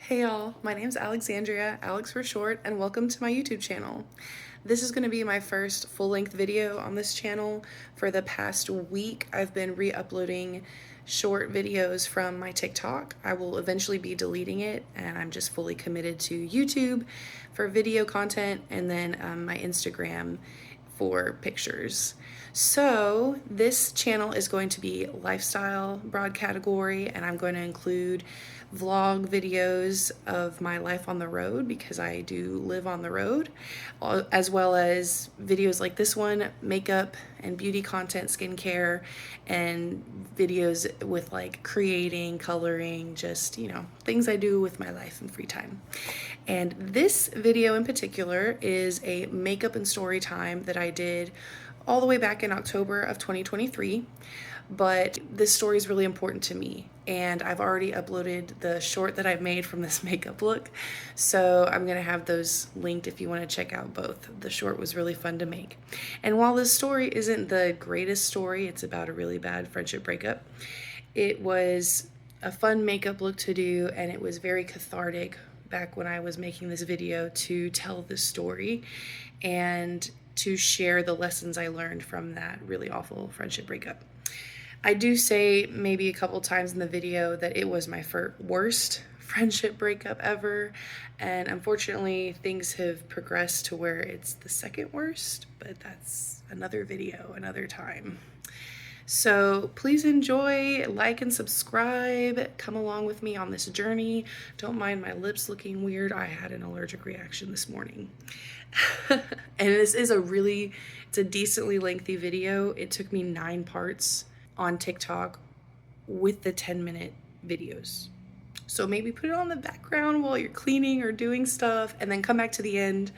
Hey y'all, my name's Alexandria, Alex for short, and welcome to my YouTube channel. This is going to be my first full-length video on this channel. For the past week, I've been re-uploading short videos from my TikTok. I will eventually be deleting it, and I'm just fully committed to YouTube for video content, and then my Instagram for pictures. So this channel is going to be lifestyle broad category, and I'm going to include vlog videos of my life on the road because I do live on the road, as well as videos like this one, makeup and beauty content, skincare, and videos with like creating, coloring, just, things I do with my life and free time. And this video in particular is a makeup and story time that I did all the way back in October of 2023. But this story is really important to me, and I've already uploaded the short that I've made from this makeup look, so I'm gonna have those linked if you want to check out both. The short was really fun to make, and while this story isn't the greatest story, it's about a really bad friendship breakup, it was a fun makeup look to do, and it was very cathartic back when I was making this video to tell this story and to share the lessons I learned from that really awful friendship breakup. I do say maybe a couple times in the video that it was my worst friendship breakup ever, and unfortunately things have progressed to where it's the second worst, but that's another video, another time. So please enjoy, like and subscribe, come along with me on this journey. Don't mind my lips looking weird. I had an allergic reaction this morning. And this is it's a decently lengthy video. It took me 9 parts on TikTok with the 10-minute videos. So maybe put it on the background while you're cleaning or doing stuff, and then come back to the end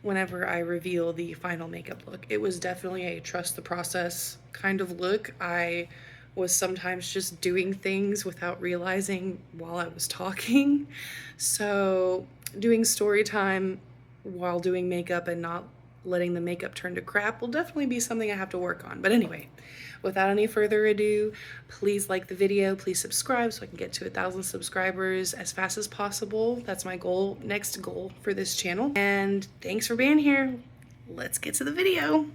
whenever I reveal the final makeup look. It was definitely a trust the process kind of look. I was sometimes just doing things without realizing while I was talking. So doing story time while doing makeup and not letting the makeup turn to crap will definitely be something I have to work on. But anyway, without any further ado, please like the video, please subscribe so I can get to 1,000 subscribers as fast as possible. That's my next goal for this channel. And thanks for being here. Let's get to the video.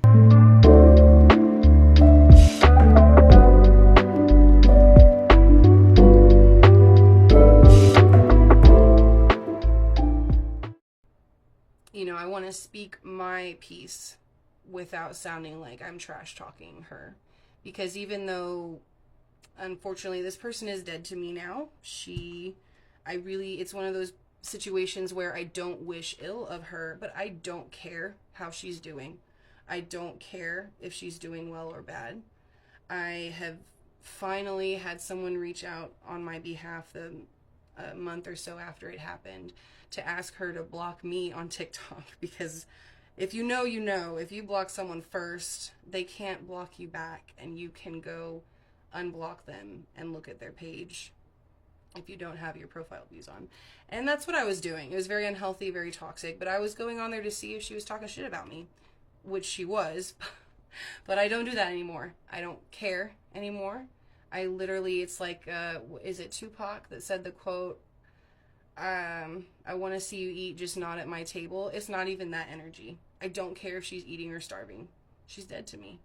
I want to speak my piece without sounding like I'm trash talking her, because even though unfortunately this person is dead to me now, it's one of those situations where I don't wish ill of her, but I don't care how she's doing. I don't care if she's doing well or bad. I have finally had someone reach out on my behalf a month or so after it happened to ask her to block me on TikTok, because if you know, you know. If you block someone first, they can't block you back, and you can go unblock them and look at their page if you don't have your profile views on. And that's what I was doing. It was very unhealthy, very toxic, but I was going on there to see if she was talking shit about me, which she was. But I don't do that anymore. I don't care anymore. It's like, is it Tupac that said the quote, I want to see you eat, just not at my table. It's not even that energy. I don't care if she's eating or starving. She's dead to me.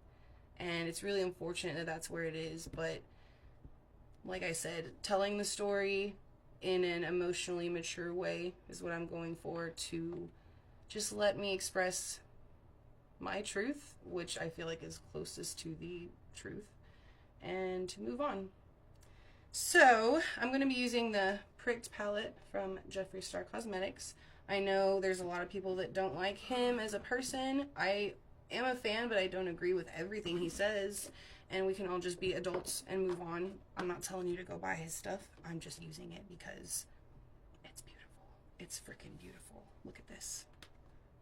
And it's really unfortunate that that's where it is. But like I said, telling the story in an emotionally mature way is what I'm going for, to just let me express my truth, which I feel like is closest to the truth, and to move on. So I'm going to be using the Pricked palette from Jeffree Star Cosmetics. I know there's a lot of people that don't like him as a person. I am a fan, but I don't agree with everything he says, and we can all just be adults and move on. I'm not telling you to go buy his stuff. I'm just using it because it's beautiful. It's freaking beautiful. Look at this.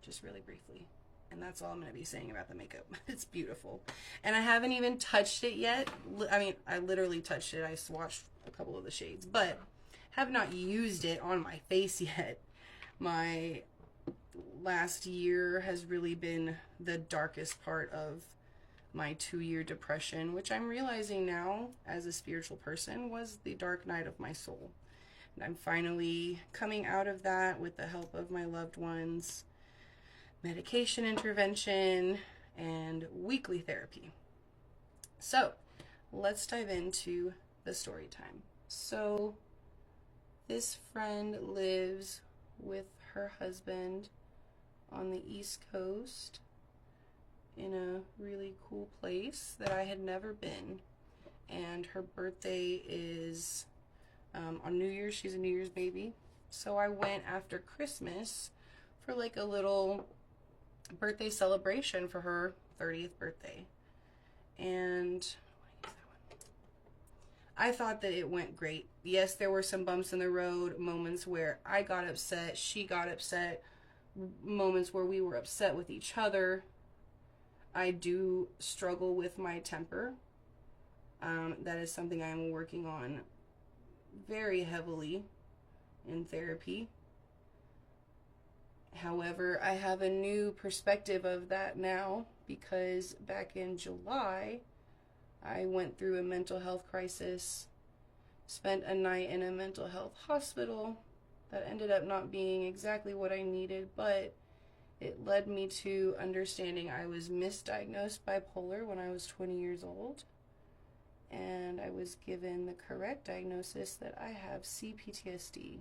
Just really briefly. And that's all I'm going to be saying about the makeup. It's beautiful. And I haven't even touched it yet. I mean, I literally touched it. I swatched a couple of the shades, but have not used it on my face yet. My last year has really been the darkest part of my 2-year depression, which I'm realizing now as a spiritual person was the dark night of my soul. And I'm finally coming out of that with the help of my loved ones, medication intervention, and weekly therapy. So let's dive into the story time. So this friend lives with her husband on the East Coast in a really cool place that I had never been. And her birthday is on New Year's. She's a New Year's baby. So I went after Christmas for like a little birthday celebration for her 30th birthday. And I thought that it went great. Yes, there were some bumps in the road, moments where I got upset, she got upset, moments where we were upset with each other. I do struggle with my temper. That is something I am working on very heavily in therapy. However, I have a new perspective of that now because back in July, I went through a mental health crisis, spent a night in a mental health hospital that ended up not being exactly what I needed, but it led me to understanding I was misdiagnosed bipolar when I was 20 years old, and I was given the correct diagnosis that I have CPTSD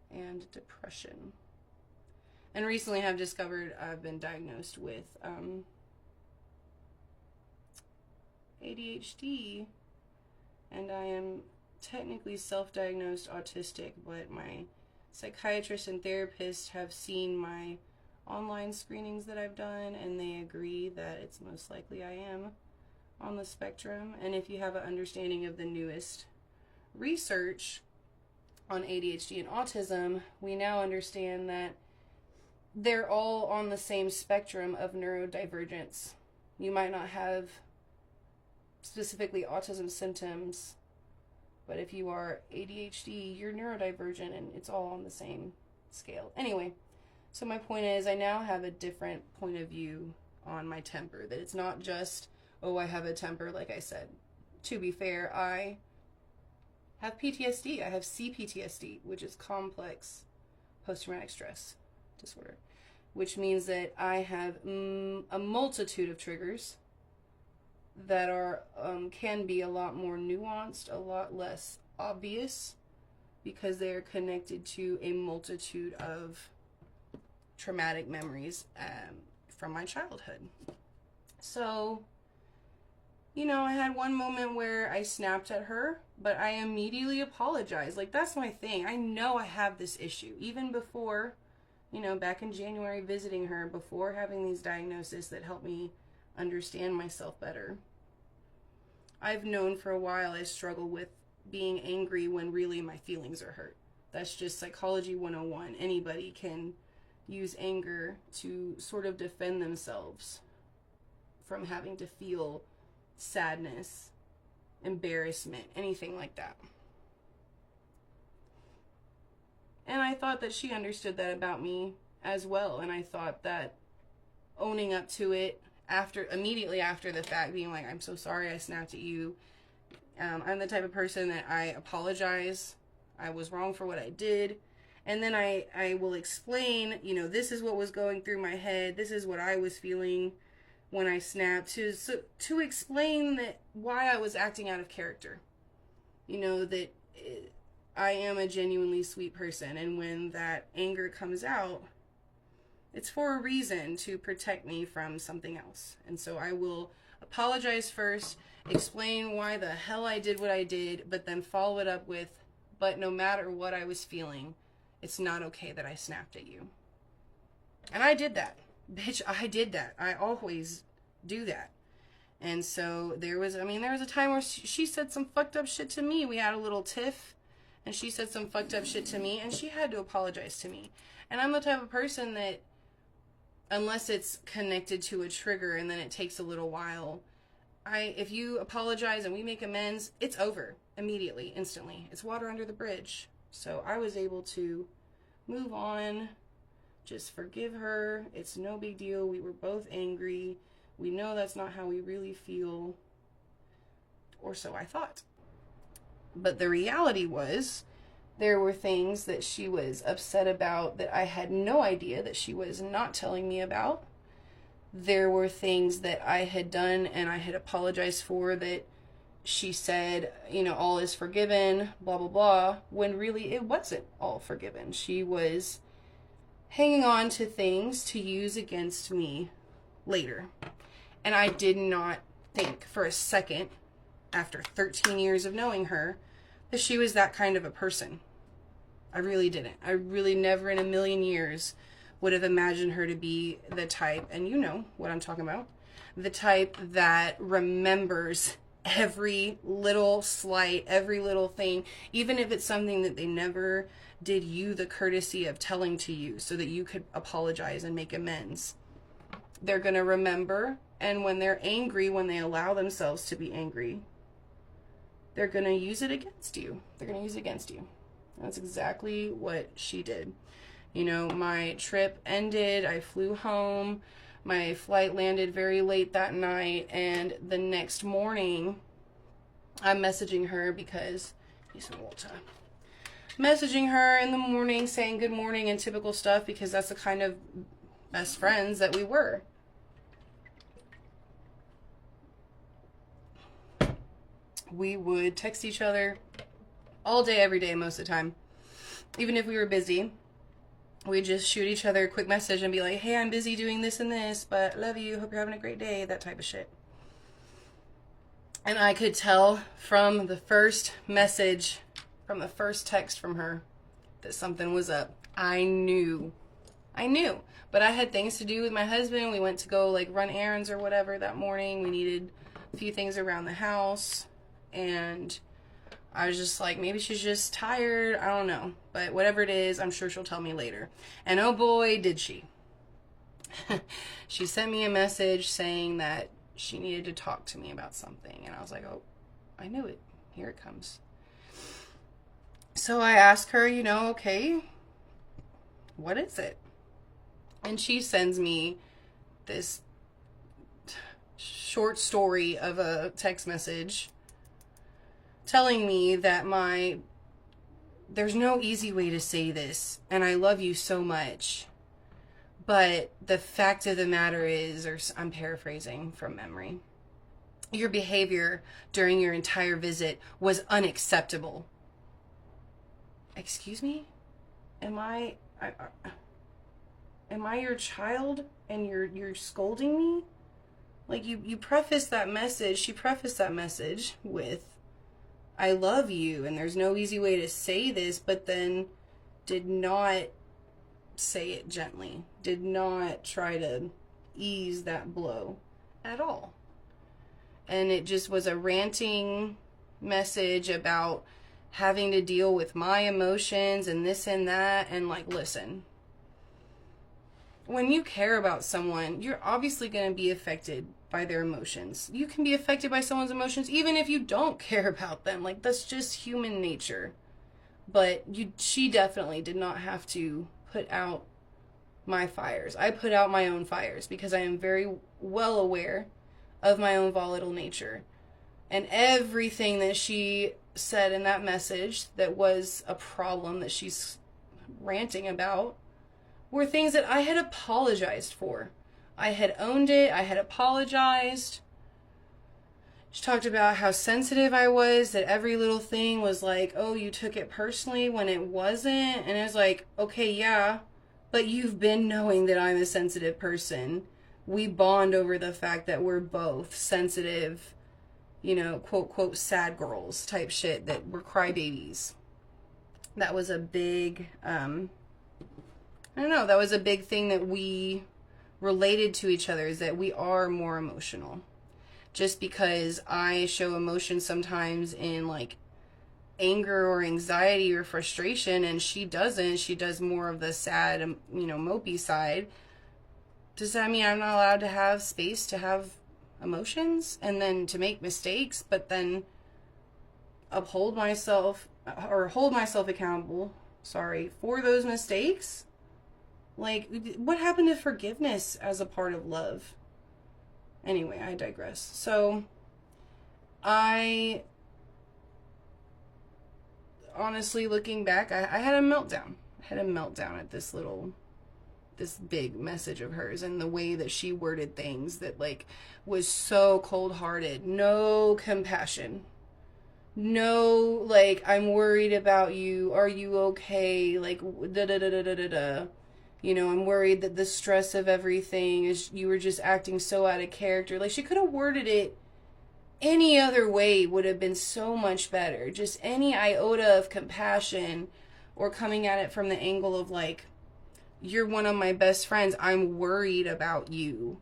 and depression. And recently have discovered I've been diagnosed with ADHD, and I am technically self-diagnosed autistic, but my psychiatrist and therapist have seen my online screenings that I've done, and they agree that it's most likely I am on the spectrum. And if you have an understanding of the newest research on ADHD and autism, we now understand that they're all on the same spectrum of neurodivergence. You might not have specifically autism symptoms, but if you are ADHD, you're neurodivergent, and it's all on the same scale. Anyway, so my point is I now have a different point of view on my temper, that it's not just, oh, I have a temper, like I said. To be fair, I have PTSD. I have CPTSD, which is complex post-traumatic stress disorder, which means that I have a multitude of triggers that are can be a lot more nuanced, a lot less obvious, because they are connected to a multitude of traumatic memories from my childhood. So, you know, I had one moment where I snapped at her, but I immediately apologized. Like, that's my thing. I know I have this issue. Even before, you know, back in January visiting her, before having these diagnoses that helped me understand myself better, I've known for a while I struggle with being angry when really my feelings are hurt. That's just psychology 101. Anybody can use anger to sort of defend themselves from having to feel sadness, embarrassment, anything like that. And I thought that she understood that about me as well. And I thought that owning up to it immediately after the fact, being like, I'm so sorry I snapped at you. I'm the type of person that I apologize. I was wrong for what I did. And then I will explain, you know, this is what was going through my head. This is what I was feeling when I snapped, to explain that why I was acting out of character. You know, that I am a genuinely sweet person, and when that anger comes out, it's for a reason, to protect me from something else. And so I will apologize first, explain why the hell I did what I did, but then follow it up with, but no matter what I was feeling, it's not okay that I snapped at you. And I did that. Bitch, I did that. I always do that. And so there was a time where she said some fucked up shit to me. We had a little tiff, and she said some fucked up shit to me, and she had to apologize to me. And I'm the type of person that, unless it's connected to a trigger and then it takes a little while, if you apologize and we make amends, it's over immediately, instantly. It's water under the bridge. So I was able to move on, just forgive her. It's no big deal. We were both angry. We know that's not how we really feel, or so I thought. But the reality was, There were things that she was upset about that I had no idea that she was not telling me about. There were things that I had done and I had apologized for that she said, all is forgiven, blah, blah, blah, when really it wasn't all forgiven. She was hanging on to things to use against me later. And I did not think for a second, after 13 years of knowing her, that she was that kind of a person. I really didn't. I really never in a million years would have imagined her to be the type, and you know what I'm talking about, the type that remembers every little slight, every little thing, even if it's something that they never did you the courtesy of telling to you so that you could apologize and make amends. They're going to remember, and when they're angry, when they allow themselves to be angry, they're going to use it against you. They're going to use it against you. That's exactly what she did. My trip ended. I flew home. My flight landed very late that night. And the next morning, I'm messaging her because he's in Walta. Messaging her in the morning, saying good morning and typical stuff, because that's the kind of best friends that we were. We would text each other all day, every day, most of the time. Even if we were busy, we'd just shoot each other a quick message and be like, hey, I'm busy doing this and this, but love you, hope you're having a great day, that type of shit. And I could tell from the first message, from the first text from her, that something was up. I knew. But I had things to do with my husband. We went to go run errands or whatever that morning. We needed a few things around the house. And I was just like, maybe she's just tired. I don't know. But whatever it is, I'm sure she'll tell me later. And oh boy, did she. She sent me a message saying that she needed to talk to me about something. And I was like, oh, I knew it. Here it comes. So I asked her, okay, what is it? And she sends me this short story of a text message telling me that there's no easy way to say this, and I love you so much, but the fact of the matter is, or I'm paraphrasing from memory, your behavior during your entire visit was unacceptable. Excuse me? Am I your child and you're scolding me? You prefaced that message, she prefaced that message with, I love you, and there's no easy way to say this, but then did not say it gently, did not try to ease that blow at all. And it just was a ranting message about having to deal with my emotions and this and that, and listen, when you care about someone, you're obviously going to be affected by their emotions. You can be affected by someone's emotions even if you don't care about them. That's just human nature. But she definitely did not have to put out my fires. I put out my own fires because I am very well aware of my own volatile nature. And everything that she said in that message that was a problem that she's ranting about were things that I had apologized for. I had owned it. I had apologized. She talked about how sensitive I was, that every little thing was like, oh, you took it personally when it wasn't. And it was like, okay, yeah, but you've been knowing that I'm a sensitive person. We bond over the fact that we're both sensitive, quote, quote, sad girls type shit, that we're crybabies. That was a big, that was a big thing that we related to each other, is that we are more emotional. Just because I show emotion sometimes in anger or anxiety or frustration, and she doesn't, she does more of the sad, mopey side, does that mean I'm not allowed to have space to have emotions and then to make mistakes, but then hold myself accountable, for those mistakes? What happened to forgiveness as a part of love? Anyway, I digress. So, I honestly, looking back, I had a meltdown. I had a meltdown at this big message of hers, and the way that she worded things that, like, was so cold-hearted. No compassion. No, like, I'm worried about you. Are you okay? Like, da da da da da da da. You know, I'm worried that the stress of everything is, you were just acting so out of character. Like, she could have worded it any other way, would have been so much better. Just any iota of compassion, or coming at it from the angle of, like, you're one of my best friends. I'm worried about you.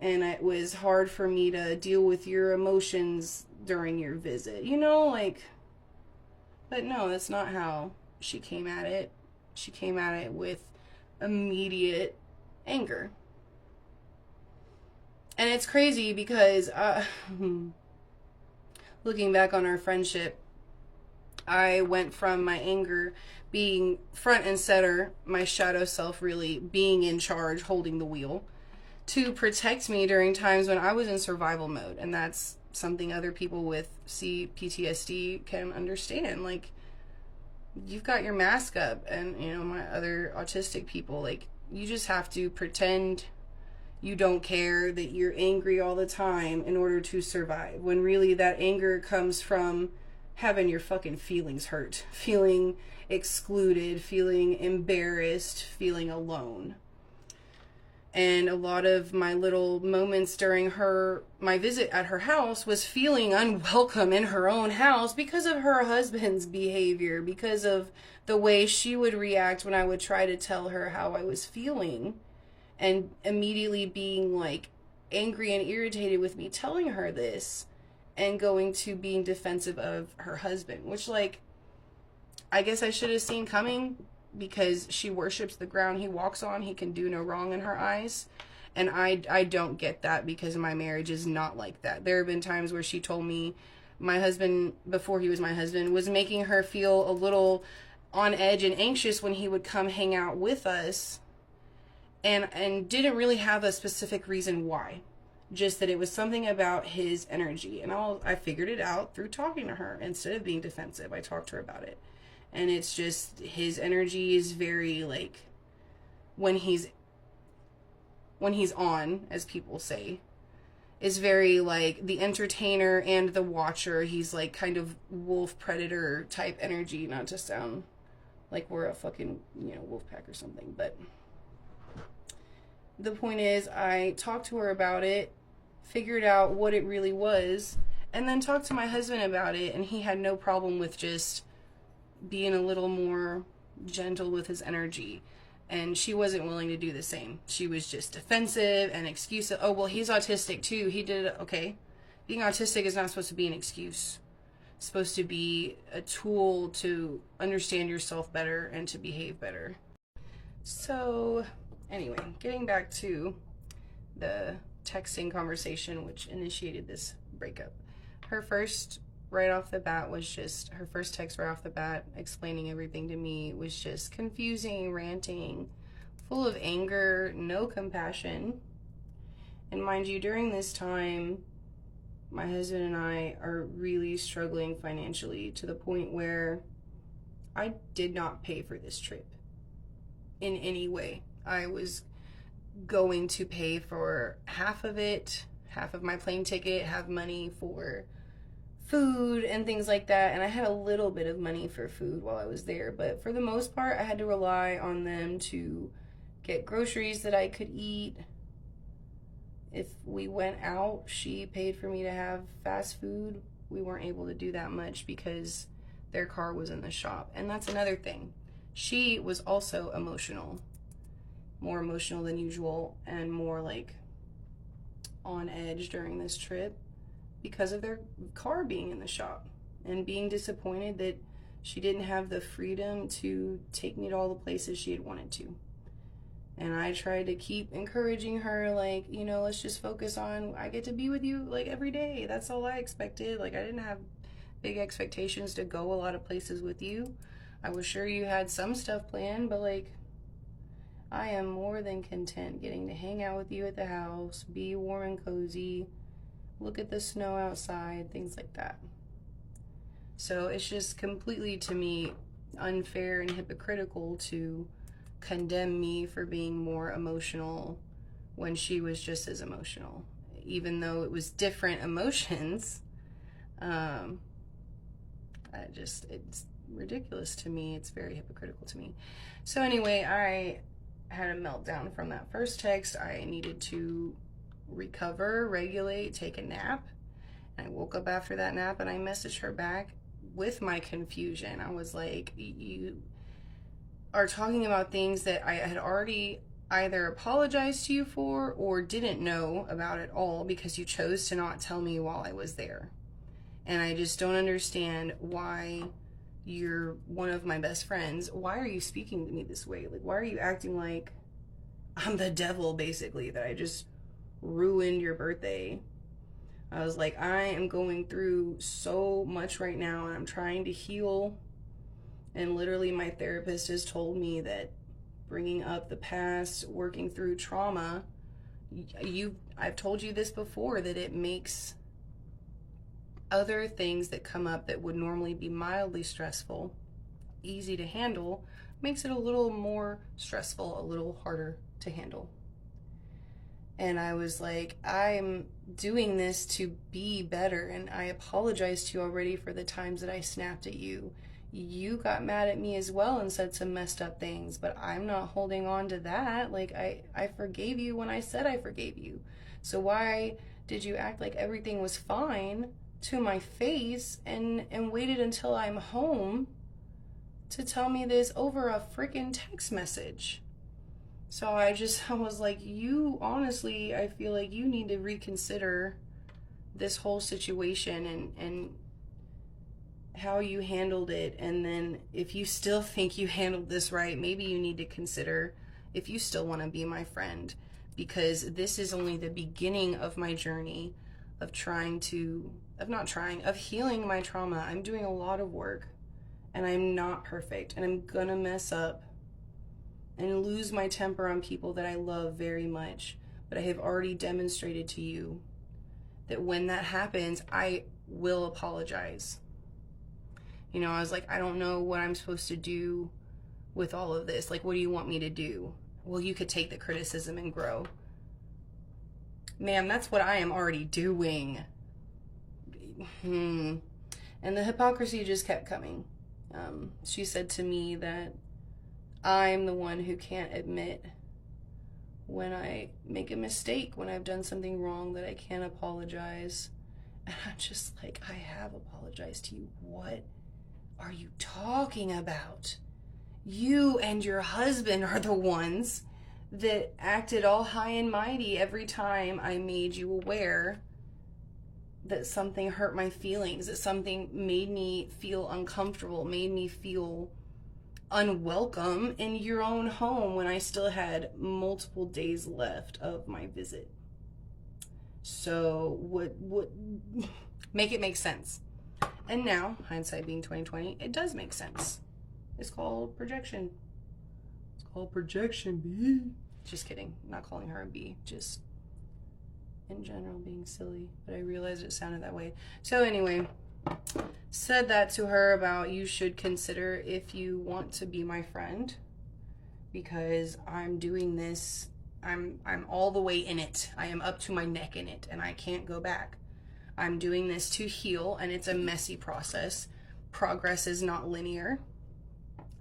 And it was hard for me to deal with your emotions during your visit. You know, like, but no, that's not how she came at it. She came at it with immediate anger. And it's crazy because, looking back on our friendship, I went from my anger being front and center, my shadow self really being in charge, holding the wheel, to protect me during times when I was in survival mode. And that's something other people with PTSD can understand. Like, you've got your mask up, and, you know, my other autistic people, like, you just have to pretend you don't care, that you're angry all the time in order to survive, when really that anger comes from having your fucking feelings hurt, feeling excluded, feeling embarrassed, feeling alone. And a lot of my little moments during my visit at her house was feeling unwelcome in her own house because of her husband's behavior, because of the way she would react when I would try to tell her how I was feeling, and immediately being, like, angry and irritated with me telling her this, and going to being defensive of her husband, which, like, I guess I should have seen coming, because she worships the ground he walks on. He can do no wrong in her eyes. And I don't get that, because my marriage is not like that. There have been times where she told me my husband, before he was my husband, was making her feel a little on edge and anxious when he would come hang out with us, and didn't really have a specific reason why. Just that it was something about his energy. And I figured it out through talking to her. Instead of being defensive, I talked to her about it. And it's just, his energy is very, like, when he's on, as people say, is very, like, the entertainer and the watcher. He's, like, kind of wolf predator type energy, not to sound like we're a fucking, you know, wolf pack or something, but the point is, I talked to her about it, figured out what it really was, and then talked to my husband about it, and he had no problem with just being a little more gentle with his energy. And she wasn't willing to do the same. She was just defensive and excusive. Oh, well, he's autistic too. He did it. Okay. Being autistic is not supposed to be an excuse. It's supposed to be a tool to understand yourself better and to behave better. So, anyway, getting back to the texting conversation which initiated this breakup. Her first right off the bat was just, her first text right off the bat explaining everything to me was just confusing, ranting, full of anger, no compassion. And mind you, during this time, my husband and I are really struggling financially, to the point where I did not pay for this trip in any way. I was going to pay for half of it, half of my plane ticket, have money for food and things like that. And I had a little bit of money for food while I was there, but for the most part, I had to rely on them to get groceries that I could eat. If we went out, she paid for me to have fast food. We weren't able to do that much because their car was in the shop. And that's another thing. She was also emotional, more emotional than usual, and more like on edge during this trip because of their car being in the shop, and being disappointed that she didn't have the freedom to take me to all the places she had wanted to. And I tried to keep encouraging her, like, you know, let's just focus on, I get to be with you like every day. That's all I expected. Like, I didn't have big expectations to go a lot of places with you. I was sure you had some stuff planned, but like, I am more than content getting to hang out with you at the house, be warm and cozy, look at the snow outside, things like that. So it's just completely, to me, unfair and hypocritical to condemn me for being more emotional when she was just as emotional, even though it was different emotions. It's ridiculous to me. It's very hypocritical to me. So anyway, I had a meltdown from that first text. I needed to recover, regulate, take a nap. I woke up after that nap and I messaged her back with my confusion. I was like, you are talking about things that I had already either apologized to you for or didn't know about at all because you chose to not tell me while I was there. And I just don't understand why you're one of my best friends. Why are you speaking to me this way? Like, why are you acting like I'm the devil, basically, that I just ruined your birthday? I was like, I am going through so much right now and I'm trying to heal. And literally my therapist has told me that bringing up the past, working through trauma, I've told you this before, that it makes other things that come up that would normally be mildly stressful, easy to handle, makes it a little more stressful, a little harder to handle. And I was like, I'm doing this to be better, and I apologized to you already for the times that I snapped at you. You got mad at me as well and said some messed up things, but I'm not holding on to that. Like, I forgave you when I said I forgave you. So why did you act like everything was fine to my face and waited until I'm home to tell me this over a freaking text message? So I was like, you honestly, I feel like you need to reconsider this whole situation and how you handled it. And then if you still think you handled this right, maybe you need to consider if you still want to be my friend, because this is only the beginning of my journey of of healing my trauma. I'm doing a lot of work and I'm not perfect and I'm gonna mess up and lose my temper on people that I love very much. But I have already demonstrated to you that when that happens, I will apologize. You know, I was like, I don't know what I'm supposed to do with all of this. Like, what do you want me to do? Well, you could take the criticism and grow. Ma'am, that's what I am already doing. And the hypocrisy just kept coming. She said to me that I'm the one who can't admit when I make a mistake, when I've done something wrong, that I can't apologize. And I'm just like, I have apologized to you. What are you talking about? You and your husband are the ones that acted all high and mighty every time I made you aware that something hurt my feelings, that something made me feel uncomfortable, made me feel unwelcome in your own home when I still had multiple days left of my visit. So what make it make sense. And now, hindsight being 2020, it does make sense. It's called projection. It's called projection, B. Just kidding. I'm not calling her a B. Just in general being silly. But I realized it sounded that way. So anyway, said that to her about you should consider if you want to be my friend, because I'm doing this. I'm all the way in it. I am up to my neck in it and I can't go back. I'm doing this to heal, and it's a messy process. Progress is not linear.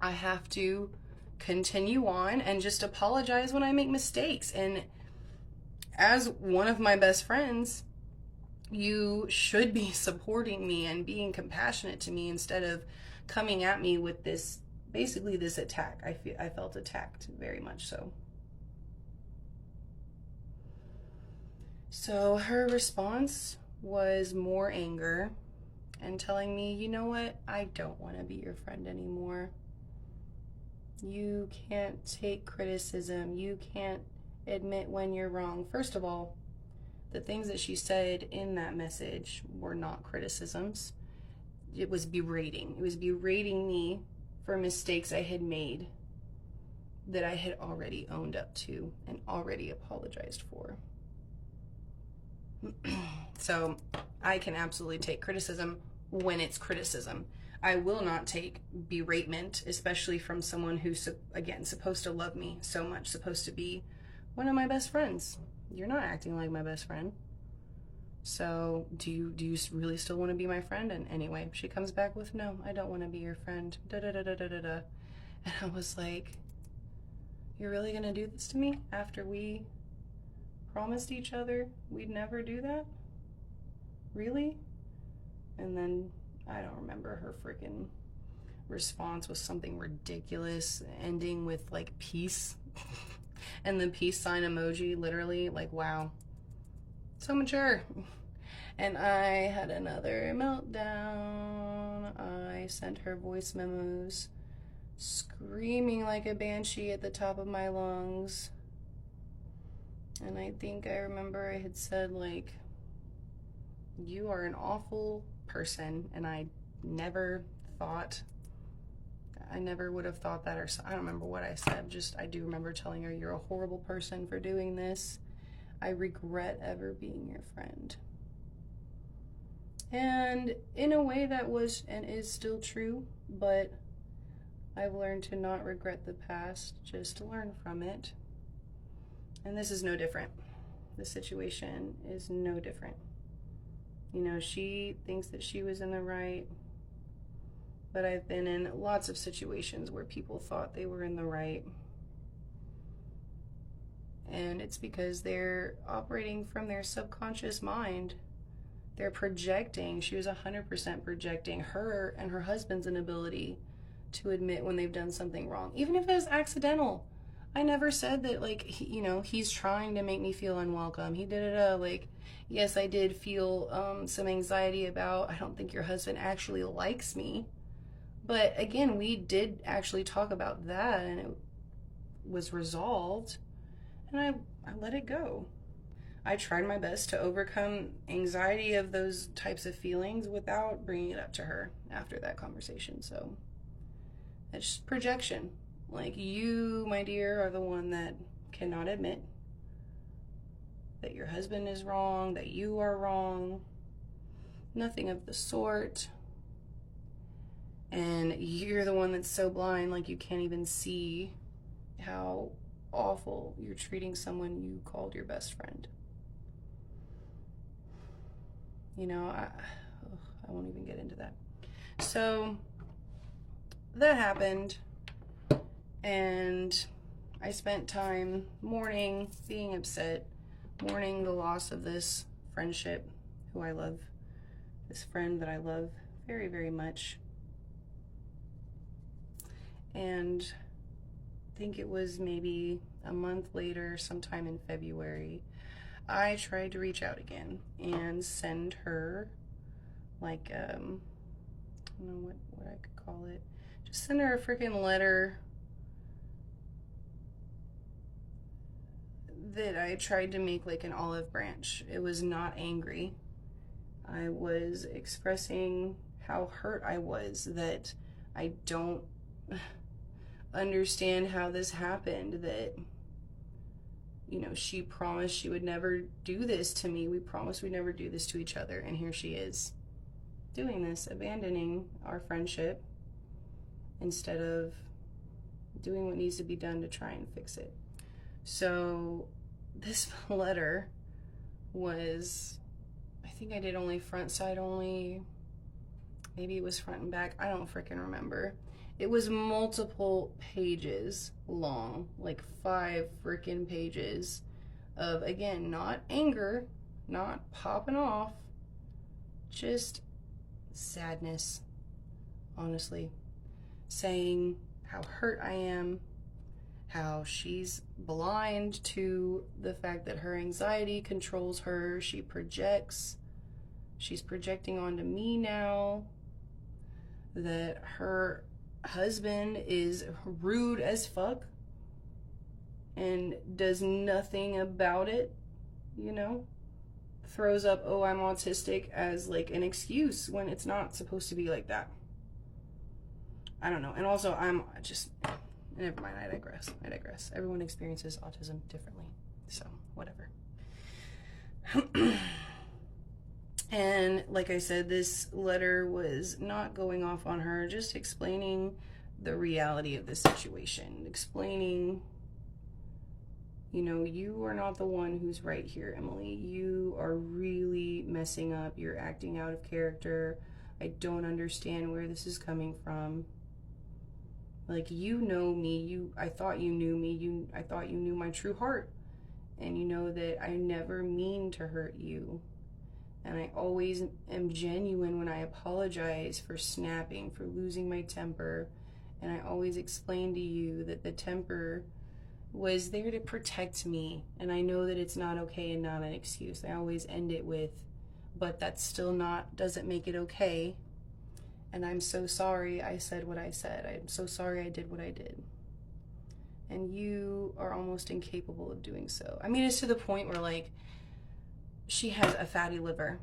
I have to continue on and just apologize when I make mistakes. And as one of my best friends, you should be supporting me and being compassionate to me instead of coming at me with this, basically this attack. I felt attacked, very much so. So her response was more anger and telling me, you know what, I don't want to be your friend anymore. You can't take criticism. You can't admit when you're wrong. First of all, the things that she said in that message were not criticisms. It was berating. It was berating me for mistakes I had made that I had already owned up to and already apologized for. So I can absolutely take criticism when it's criticism. I will not take beratement, especially from someone who's, again, supposed to love me so much, supposed to be one of my best friends. You're not acting like my best friend. So do you really still want to be my friend? And anyway, she comes back with, no, I don't want to be your friend. Da da da da da da da. And I was like, you're really gonna do this to me after we promised each other we'd never do that? Really? And then I don't remember, her freaking response was something ridiculous, ending with like peace. And the peace sign emoji, literally, like, wow, so mature. And I had another meltdown. I sent her voice memos screaming like a banshee at the top of my lungs. And I think I remember I had said, like, you are an awful person, and I never would have thought that, or I don't remember what I said, just I do remember telling her, you're a horrible person for doing this. I regret ever being your friend. And in a way that was and is still true, but I've learned to not regret the past, just to learn from it. And this is no different. The situation is no different. You know, she thinks that she was in the right, but I've been in lots of situations where people thought they were in the right. And it's because they're operating from their subconscious mind. They're projecting. She was 100% projecting her and her husband's inability to admit when they've done something wrong, even if it was accidental. I never said that, like, he's trying to make me feel unwelcome. He did it, like, yes, I did feel some anxiety about, I don't think your husband actually likes me. But again, we did actually talk about that, and it was resolved, and I let it go. I tried my best to overcome anxiety of those types of feelings without bringing it up to her after that conversation. So it's just projection. Like, you, my dear, are the one that cannot admit that your husband is wrong, that you are wrong. Nothing of the sort. And you're the one that's so blind, like you can't even see how awful you're treating someone you called your best friend. You know, I won't even get into that. So that happened, and I spent time mourning, being upset, mourning the loss of this friendship, who I love, this friend that I love very, very much. And I think it was maybe a month later, sometime in February, I tried to reach out again and send her, like, I don't know what I could call it. Just send her a freaking letter that I tried to make like an olive branch. It was not angry. I was expressing how hurt I was, that I don't understand how this happened, that, you know, she promised she would never do this to me. We promised we'd never do this to each other, and here she is doing this, abandoning our friendship instead of doing what needs to be done to try and fix it. So this letter was, I think I did only front side only, maybe it was front and back, I don't freaking remember. It was multiple pages long, like 5 freaking pages of, again, not anger, not popping off, just sadness, honestly. Saying how hurt I am, how she's blind to the fact that her anxiety controls her. She projects. She's projecting onto me now. That her husband is rude as fuck and does nothing about it, you know? Throws up, oh, I'm autistic as like an excuse when it's not supposed to be like that. I don't know. And also, I'm just, never mind, I digress. Everyone experiences autism differently, so whatever. And like I said, this letter was not going off on her, just explaining the reality of the situation, explaining, you know, you are not the one who's right here, Emily. You are really messing up. You're acting out of character. I don't understand where this is coming from. Like, you know me. I thought you knew me. I thought you knew my true heart. And you know that I never mean to hurt you. And I always am genuine when I apologize for snapping, for losing my temper. And I always explain to you that the temper was there to protect me. And I know that it's not okay and not an excuse. I always end it with, but that's still not, doesn't make it okay. And I'm so sorry I said what I said. I'm so sorry I did what I did. And you are almost incapable of doing so. I mean, it's to the point where, like, she has a fatty liver.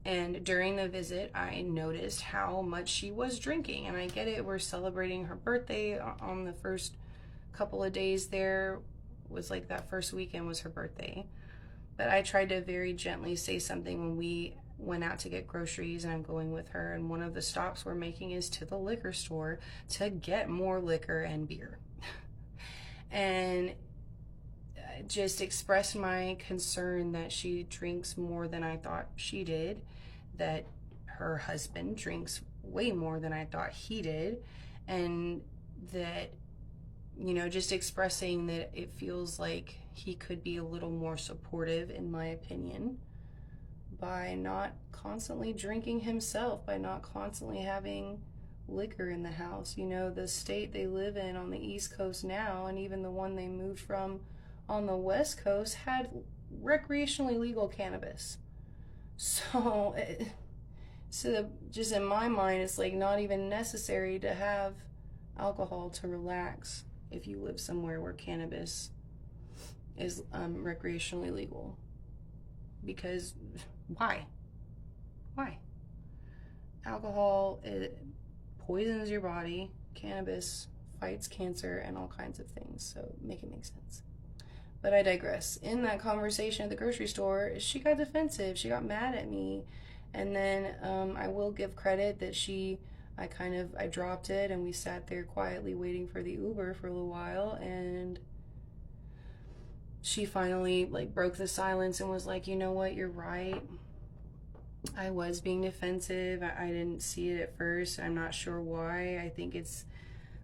And during the visit, I noticed how much she was drinking. And I get it, we're celebrating her birthday on the first couple of days there. Was like that first weekend was her birthday. But I tried to very gently say something when we went out to get groceries and I'm going with her. And one of the stops we're making is to the liquor store to get more liquor and beer. And just expressed my concern that she drinks more than I thought she did, that her husband drinks way more than I thought he did, and that, you know, just expressing that it feels like he could be a little more supportive, in my opinion, by not constantly drinking himself, by not constantly having liquor in the house. You know, the state they live in on the East Coast now, and even the one they moved from on the West Coast, had recreationally legal cannabis. So just in my mind, it's like not even necessary to have alcohol to relax if you live somewhere where cannabis is recreationally legal. Because why? Alcohol, it poisons your body. Cannabis fights cancer and all kinds of things. So make it make sense. But I digress. In that conversation at the grocery store, she got defensive. She got mad at me. And then I will give credit that I dropped it and we sat there quietly waiting for the Uber for a little while, and she finally like broke the silence and was like, you know what, you're right. I was being defensive. I didn't see it at first. I'm not sure why. I think it's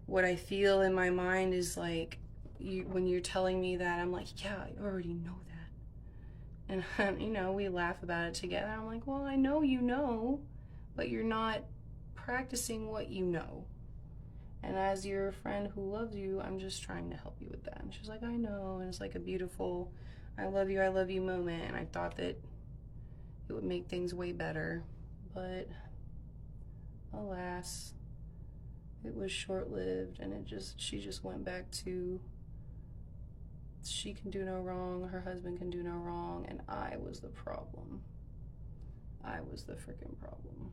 what I feel in my mind is like, when you're telling me that, I'm like, yeah, I already know that. And, you know, we laugh about it together. I'm like, well, I know you know, but you're not practicing what you know. And as your friend who loves you, I'm just trying to help you with that. And she's like, I know. And it's like a beautiful, I love you moment. And I thought that it would make things way better. But alas, it was short-lived, and she just went back to, she can do no wrong, her husband can do no wrong, and I was the problem. I was the freaking problem.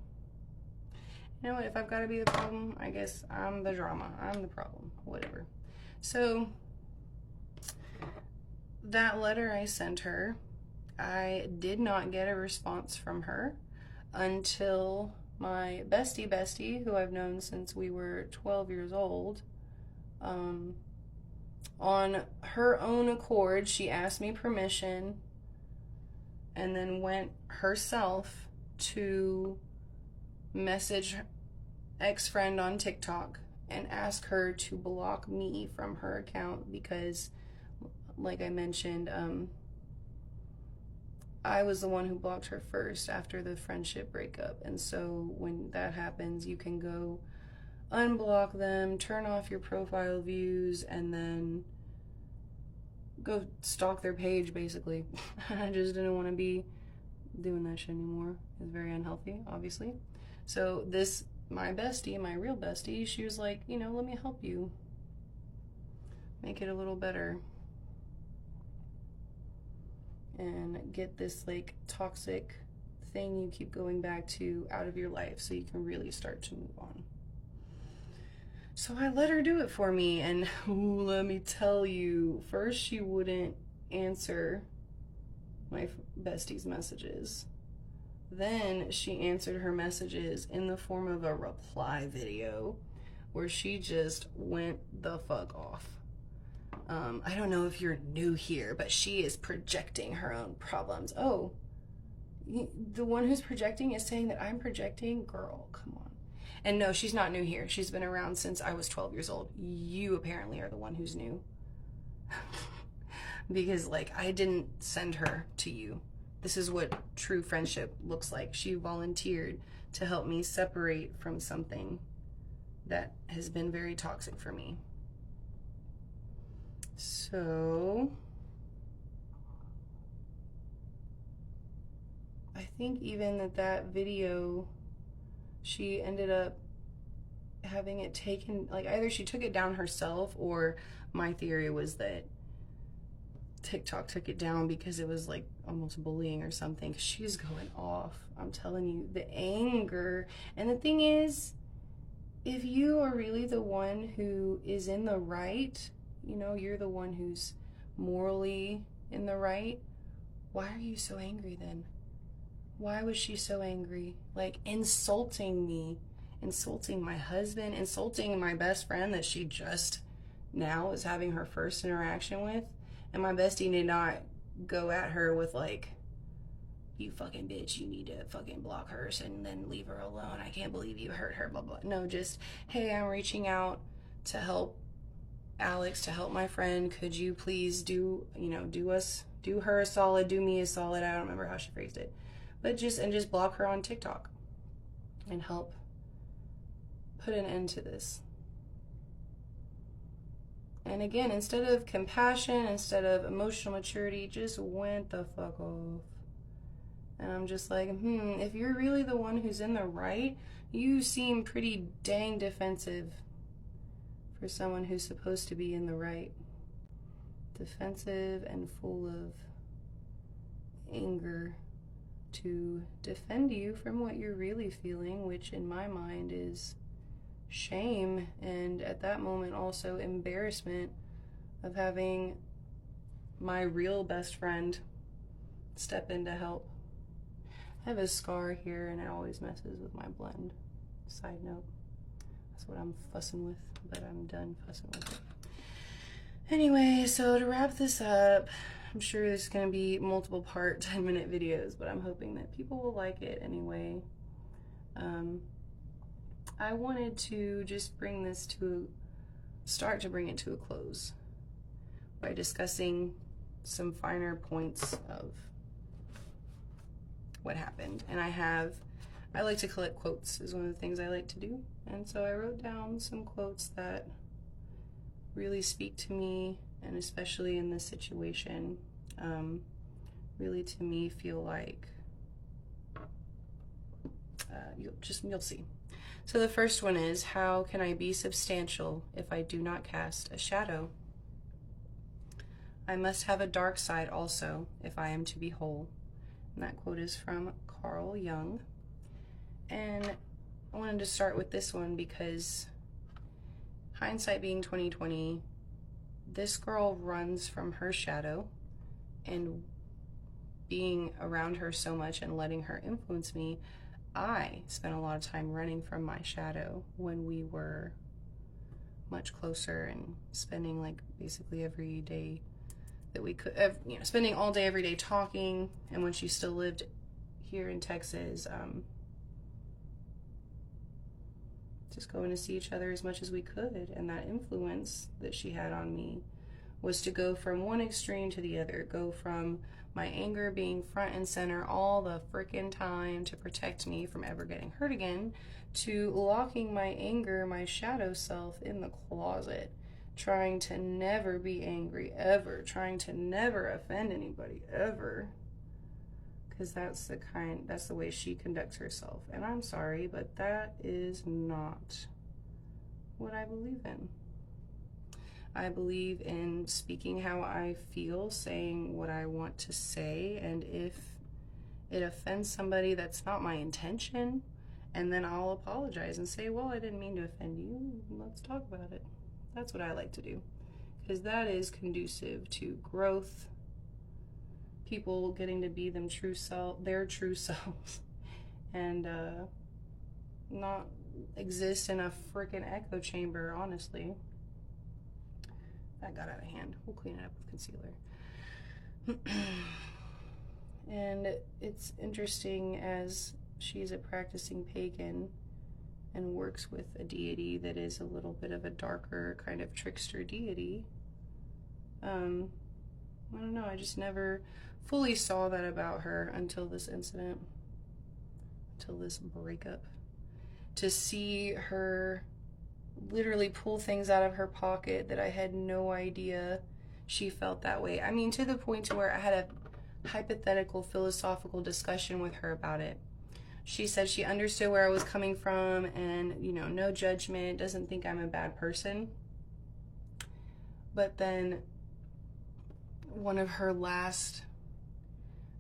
You know what, if I've got to be the problem, I guess I'm the drama. I'm the problem. Whatever. So, that letter I sent her, I did not get a response from her until my bestie, who I've known since we were 12 years old, on her own accord, she asked me permission and then went herself to message ex-friend on TikTok and ask her to block me from her account because, like I mentioned, I was the one who blocked her first after the friendship breakup. And so when that happens, you can go unblock them, turn off your profile views, and then go stalk their page, basically. I just didn't want to be doing that shit anymore. It was very unhealthy, obviously. So my bestie, my real bestie, she was like, you know, let me help you make it a little better and get this like toxic thing you keep going back to out of your life so you can really start to move on. So I let her do it for me, and let me tell you, first she wouldn't answer my bestie's messages. Then she answered her messages in the form of a reply video where she just went the fuck off. I don't know if you're new here, but she is projecting her own problems. Oh, the one who's projecting is saying that I'm projecting? Girl, come on. And no, she's not new here. She's been around since I was 12 years old. You apparently are the one who's new. Because, like, I didn't send her to you. This is what true friendship looks like. She volunteered to help me separate from something that has been very toxic for me. So I think even that video, she ended up having it taken, like either she took it down herself, or my theory was that TikTok took it down because it was like almost bullying or something. She's going off. I'm telling you, the anger. And the thing is, if you are really the one who is in the right, you know, you're the one who's morally in the right, why are you so angry then? Why was she so angry? Like, insulting me, insulting my husband, insulting my best friend that she just now is having her first interaction with. And my bestie did not go at her with like, you fucking bitch, you need to fucking block her and then leave her alone. I can't believe you hurt her, blah, blah. No, just, hey, I'm reaching out to help Alex, to help my friend. Could you please do her a solid, do me a solid. I don't remember how she phrased it. But just block her on TikTok and help put an end to this. And again, instead of compassion, instead of emotional maturity, just went the fuck off. And I'm just like, if you're really the one who's in the right, you seem pretty dang defensive for someone who's supposed to be in the right. Defensive and full of anger to defend you from what you're really feeling, which in my mind is shame, and at that moment also embarrassment of having my real best friend step in to help. I have a scar here and it always messes with my blend. Side note. That's what I'm fussing with, but I'm done fussing with it. Anyway, so to wrap this up, I'm sure there's going to be multiple part 10-minute videos, but I'm hoping that people will like it anyway. I wanted to just start to bring it to a close by discussing some finer points of what happened. And I like to collect quotes, is one of the things I like to do. And so I wrote down some quotes that really speak to me, and especially in this situation, really to me feel like, you'll see. So the first one is, how can I be substantial if I do not cast a shadow? I must have a dark side also if I am to be whole. And that quote is from Carl Jung. And I wanted to start with this one because hindsight being 2020, this girl runs from her shadow, and being around her so much and letting her influence me, I spent a lot of time running from my shadow when we were much closer and spending like basically every day that we could, spending all day every day talking. And when she still lived here in Texas, just going to see each other as much as we could. And that influence that she had on me was to go from one extreme to the other, go from my anger being front and center all the freaking time to protect me from ever getting hurt again, to locking my anger, my shadow self, in the closet, trying to never be angry ever, trying to never offend anybody ever, because that's the way she conducts herself. And I'm sorry, but that is not what I believe in. I believe in speaking how I feel, saying what I want to say, and if it offends somebody, that's not my intention, and then I'll apologize and say, well, I didn't mean to offend you, let's talk about it. That's what I like to do, because that is conducive to growth, people getting to be their true selves, and not exist in a freaking echo chamber, honestly. That got out of hand. We'll clean it up with concealer. And it's interesting, as she's a practicing pagan and works with a deity that is a little bit of a darker kind of trickster deity. I don't know, I just never fully saw that about her until this incident, until this breakup. To see her literally pull things out of her pocket that I had no idea she felt that way. I mean, to the point to where I had a hypothetical philosophical discussion with her about it. She said she understood where I was coming from and, you know, no judgment, doesn't think I'm a bad person. But then one of her last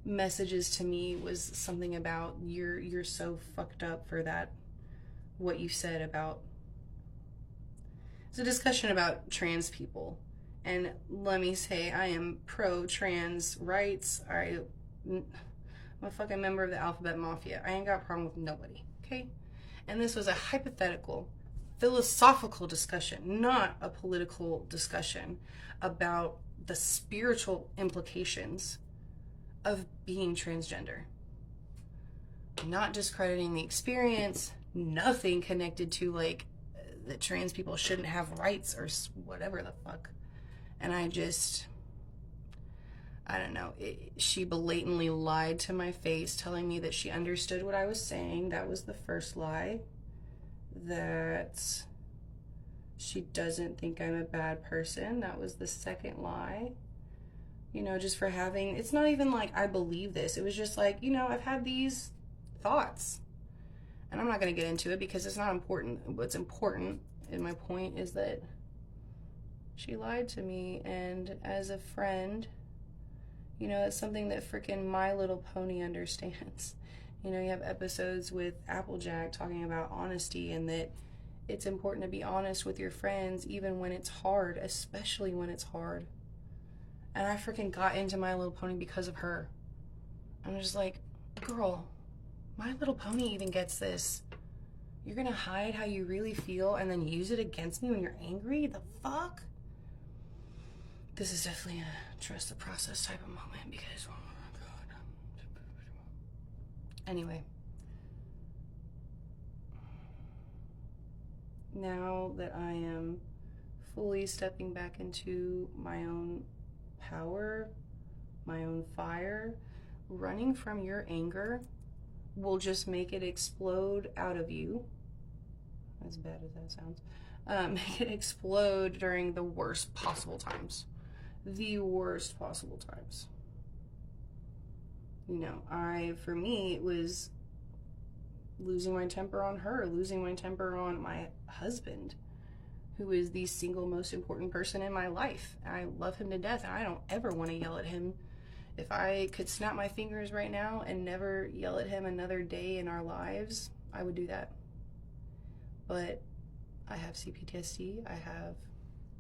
messages to me was something about you're so fucked up for that, what you said about. It's a discussion about trans people. And let me say, I am pro-trans rights. I'm a fucking member of the Alphabet Mafia. I ain't got a problem with nobody, okay? And this was a hypothetical, philosophical discussion, not a political discussion about the spiritual implications of being transgender. Not discrediting the experience, nothing connected to like that trans people shouldn't have rights or whatever the fuck. And I don't know, she blatantly lied to my face, telling me that she understood what I was saying. That was the first lie. That she doesn't think I'm a bad person. That was the second lie. You know, just for having, it's not even like I believe this. It was just like, you know, I've had these thoughts. And I'm not going to get into it because it's not important. What's important, and my point is that she lied to me. And as a friend, you know, it's something that freaking My Little Pony understands. You know, you have episodes with Applejack talking about honesty and that it's important to be honest with your friends even when it's hard, especially when it's hard. And I freaking got into My Little Pony because of her. I'm just like, girl, My Little Pony even gets this. You're gonna hide how you really feel and then use it against me when you're angry? The fuck? This is definitely a trust the process type of moment because, oh my god. Anyway. Now that I am fully stepping back into my own power, my own fire, running from your anger will just make it explode out of you. As bad as that sounds. Make it explode during the worst possible times. The worst possible times. You know, for me, it was losing my temper on her, losing my temper on my husband, who is the single most important person in my life. I love him to death, and I don't ever want to yell at him. If I could snap my fingers right now and never yell at him another day in our lives, I would do that. But I have CPTSD, I have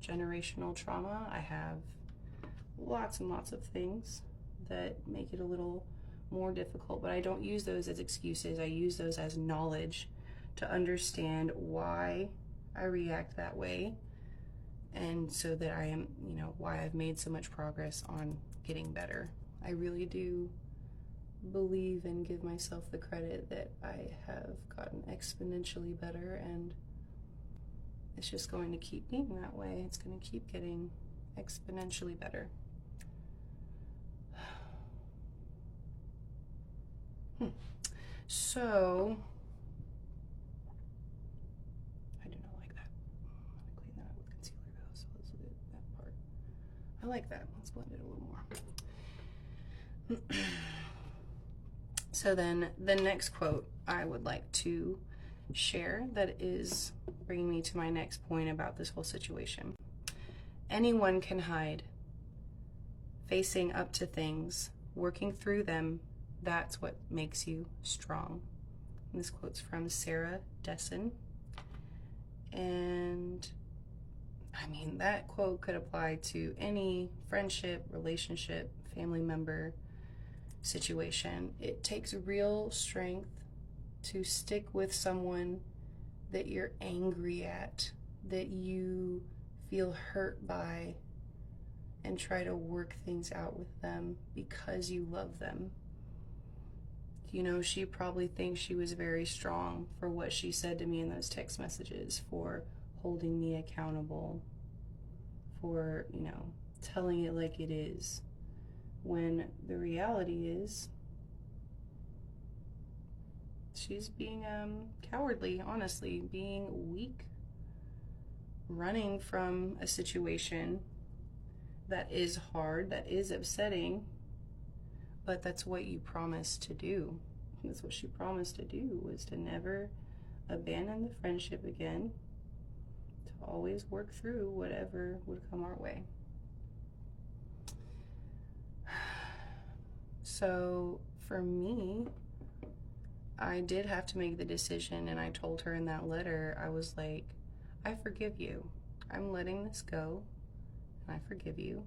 generational trauma, I have lots and lots of things that make it a little more difficult, but I don't use those as excuses. I use those as knowledge to understand why I react that way, and so that I am, you know, why I've made so much progress on getting better. I really do believe and give myself the credit that I have gotten exponentially better, and it's just going to keep being that way. It's going to keep getting exponentially better. So, I do not like that. I'm going to clean that up with concealer though, so let's look at that part. I like that. Let's blend it a little more. So then, the next quote I would like to share that is bringing me to my next point about this whole situation. Anyone can hide. Facing up to things, working through them, that's what makes you strong. And this quote's from Sarah Dessen. And I mean, that quote could apply to any friendship, relationship, family member situation. It takes real strength to stick with someone that you're angry at, that you feel hurt by, and try to work things out with them because you love them. You know, she probably thinks she was very strong for what she said to me in those text messages, for holding me accountable, for, you know, telling it like it is, when the reality is she's being cowardly, honestly, being weak, running from a situation that is hard, that is upsetting, but that's what you promised to do. That's what she promised to do, was to never abandon the friendship again, to always work through whatever would come our way. So for me, I did have to make the decision, and I told her in that letter, I was like, I forgive you. I'm letting this go, and I forgive you.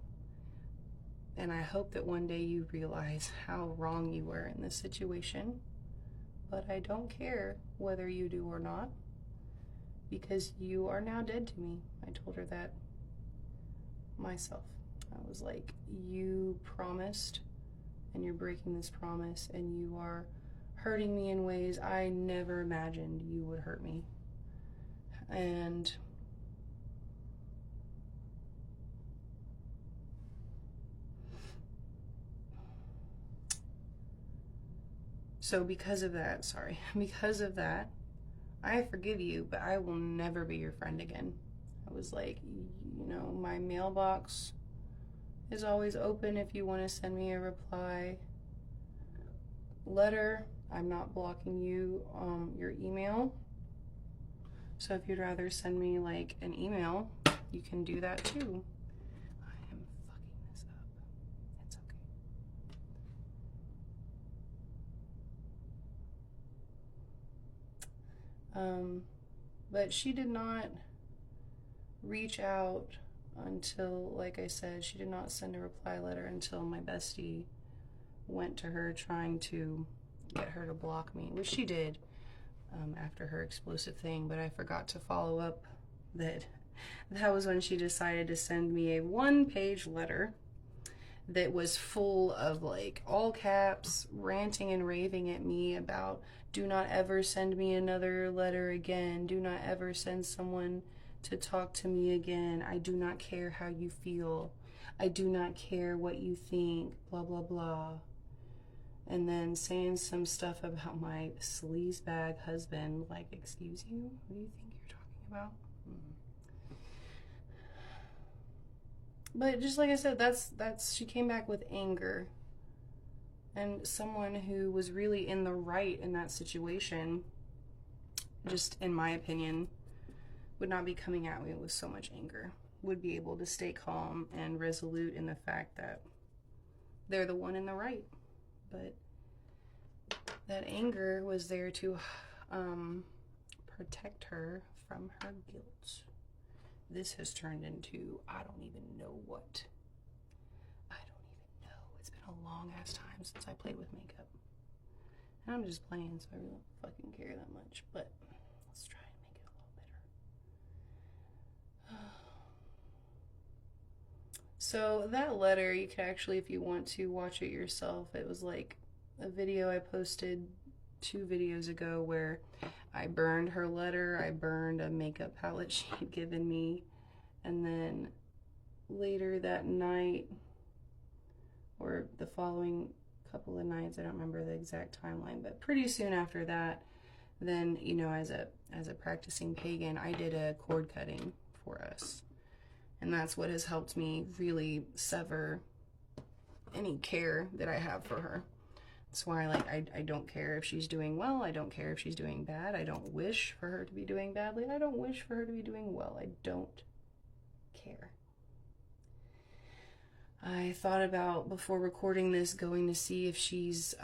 And I hope that one day you realize how wrong you were in this situation. But I don't care whether you do or not, because you are now dead to me. I told her that myself. I was like, you promised, and you're breaking this promise, and you are hurting me in ways I never imagined you would hurt me. And so because of that, I forgive you, but I will never be your friend again. I was like, you know, my mailbox is always open if you want to send me a reply letter. I'm not blocking you your email. So if you'd rather send me like an email, you can do that too. I am fucking this up. It's okay. But she did not reach out until, like I said, she did not send a reply letter until my bestie went to her trying to get her to block me, which she did after her explosive thing, but I forgot to follow up that was when she decided to send me a 1-page letter that was full of like all caps ranting and raving at me about, do not ever send me another letter again, do not ever send someone to talk to me again, I do not care how you feel, I do not care what you think, blah blah blah. And then saying some stuff about my sleazebag husband, like, excuse you, what do you think you're talking about? But just like I said, that's she came back with anger. And someone who was really in the right in that situation, just in my opinion, would not be coming at me with so much anger. Would be able to stay calm and resolute in the fact that they're the one in the right. But that anger was there to protect her from her guilt. This has turned into, I don't even know what. I don't even know. It's been a long ass time since I played with makeup. And I'm just playing, so I really don't fucking care that much. But let's try and make it a little better. So that letter, you can actually, if you want to, watch it yourself. It was like a video I posted 2 videos ago where I burned her letter, I burned a makeup palette she had given me, and then later that night, or the following couple of nights, I don't remember the exact timeline, but pretty soon after that, then, you know, as a practicing pagan, I did a cord cutting for us. And that's what has helped me really sever any care that I have for her. That's why, like, I don't care if she's doing well. I don't care if she's doing bad. I don't wish for her to be doing badly. I don't wish for her to be doing well. I don't care. I thought about, before recording this, going to see if she's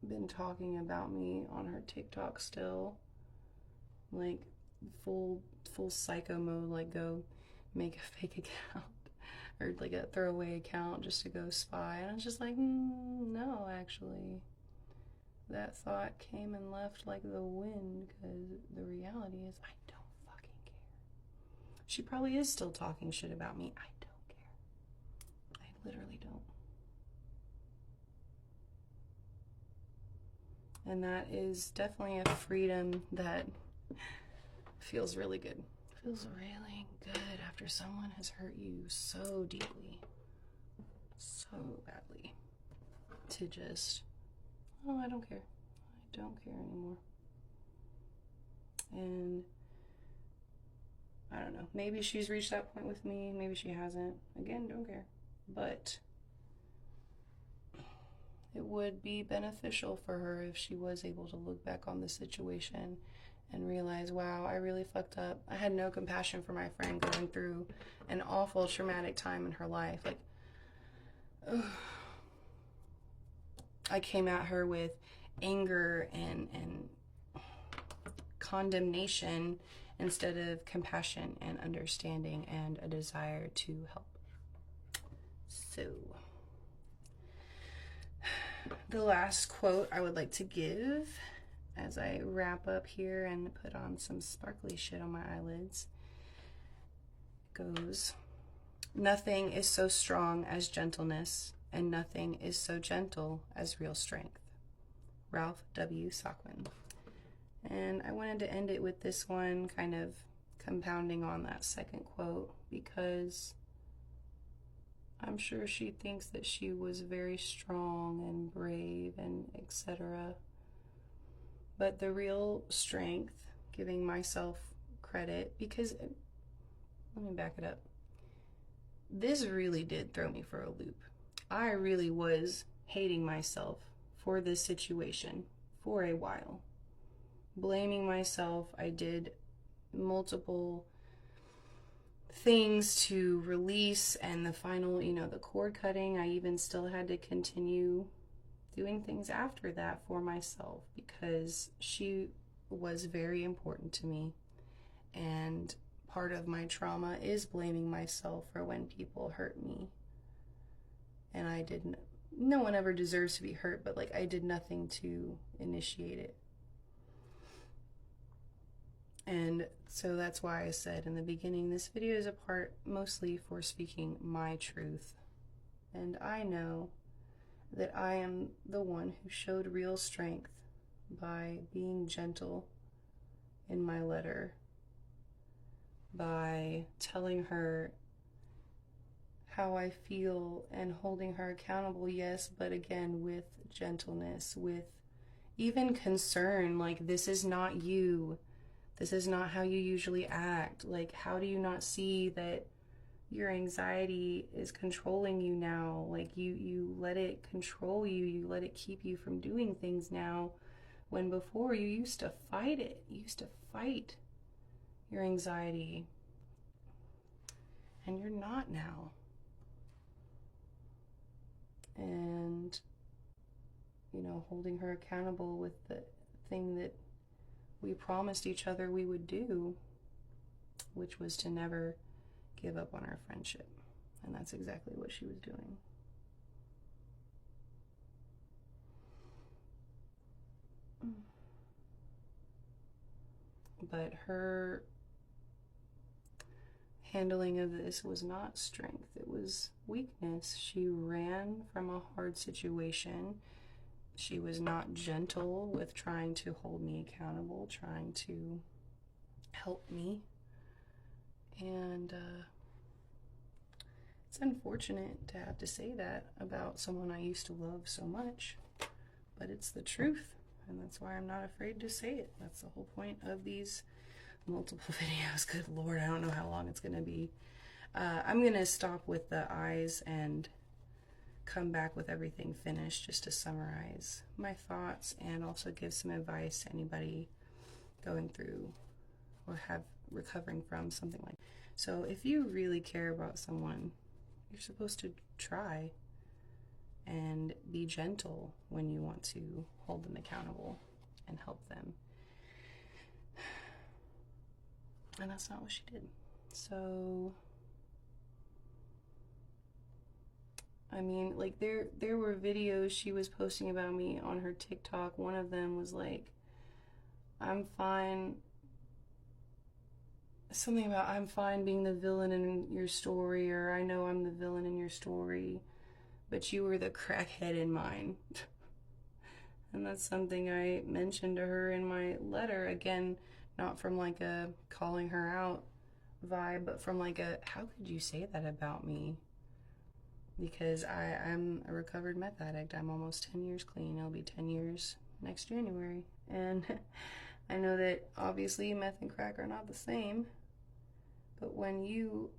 been talking about me on her TikTok still. Like, full psycho mode, like go make a fake account or like a throwaway account just to go spy. And I was just like, no, actually, that thought came and left like the wind, because the reality is I don't fucking care. She probably is still talking shit about me. I don't care. I literally don't. And that is definitely a freedom that feels really good. Feels really good after someone has hurt you so deeply, so badly, to just, oh, I don't care. I don't care anymore. And I don't know, maybe she's reached that point with me, maybe she hasn't. Again, don't care. But it would be beneficial for her if she was able to look back on the situation and realize, wow, I really fucked up. I had no compassion for my friend going through an awful traumatic time in her life. Like, ugh. I came at her with anger and condemnation instead of compassion and understanding and a desire to help. So, the last quote I would like to give as I wrap up here and put on some sparkly shit on my eyelids goes, "Nothing is so strong as gentleness, and nothing is so gentle as real strength." Ralph W. Sockman. And I wanted to end it with this one, kind of compounding on that second quote, because I'm sure she thinks that she was very strong and brave and etc. But the real strength, giving myself credit, because, let me back it up. This really did throw me for a loop. I really was hating myself for this situation for a while. Blaming myself. I did multiple things to release, and the final, the cord cutting, I even still had to continue doing things after that for myself because she was very important to me. And part of my trauma is blaming myself for when people hurt me. And I didn't, no one ever deserves to be hurt, but like I did nothing to initiate it. And so that's why I said in the beginning, this video is a part mostly for speaking my truth. And I know that I am the one who showed real strength by being gentle in my letter, by telling her how I feel and holding her accountable, yes, but again, with gentleness, with even concern, like, this is not you. This is not how you usually act. Like, how do you not see that your anxiety is controlling you now? Like, you let it control you. You let it keep you from doing things now, when before you used to fight it. You used to fight your anxiety. And you're not now. And, holding her accountable with the thing that we promised each other we would do, which was to never give up on our friendship. And that's exactly what she was doing. But her handling of this was not strength, it was weakness. She ran from a hard situation. She was not gentle with trying to hold me accountable, trying to help me. And it's unfortunate to have to say that about someone I used to love so much, but it's the truth, and that's why I'm not afraid to say it. That's the whole point of these multiple videos. Good Lord, I don't know how long it's going to be. I'm going to stop with the eyes and come back with everything finished, just to summarize my thoughts and also give some advice to anybody going through or recovering from something like that. So if you really care about someone, you're supposed to try and be gentle when you want to hold them accountable and help them. And that's not what she did. So I mean, like there were videos she was posting about me on her TikTok. One of them was like, I'm fine. Something about I'm fine being the villain in your story, or I know I'm the villain in your story, but you were the crackhead in mine. And that's something I mentioned to her in my letter. Again, not from like a calling her out vibe, but from like a, how could you say that about me? Because I'm a recovered meth addict. I'm almost 10 years clean. It'll be 10 years next January. And I know that obviously meth and crack are not the same, but when you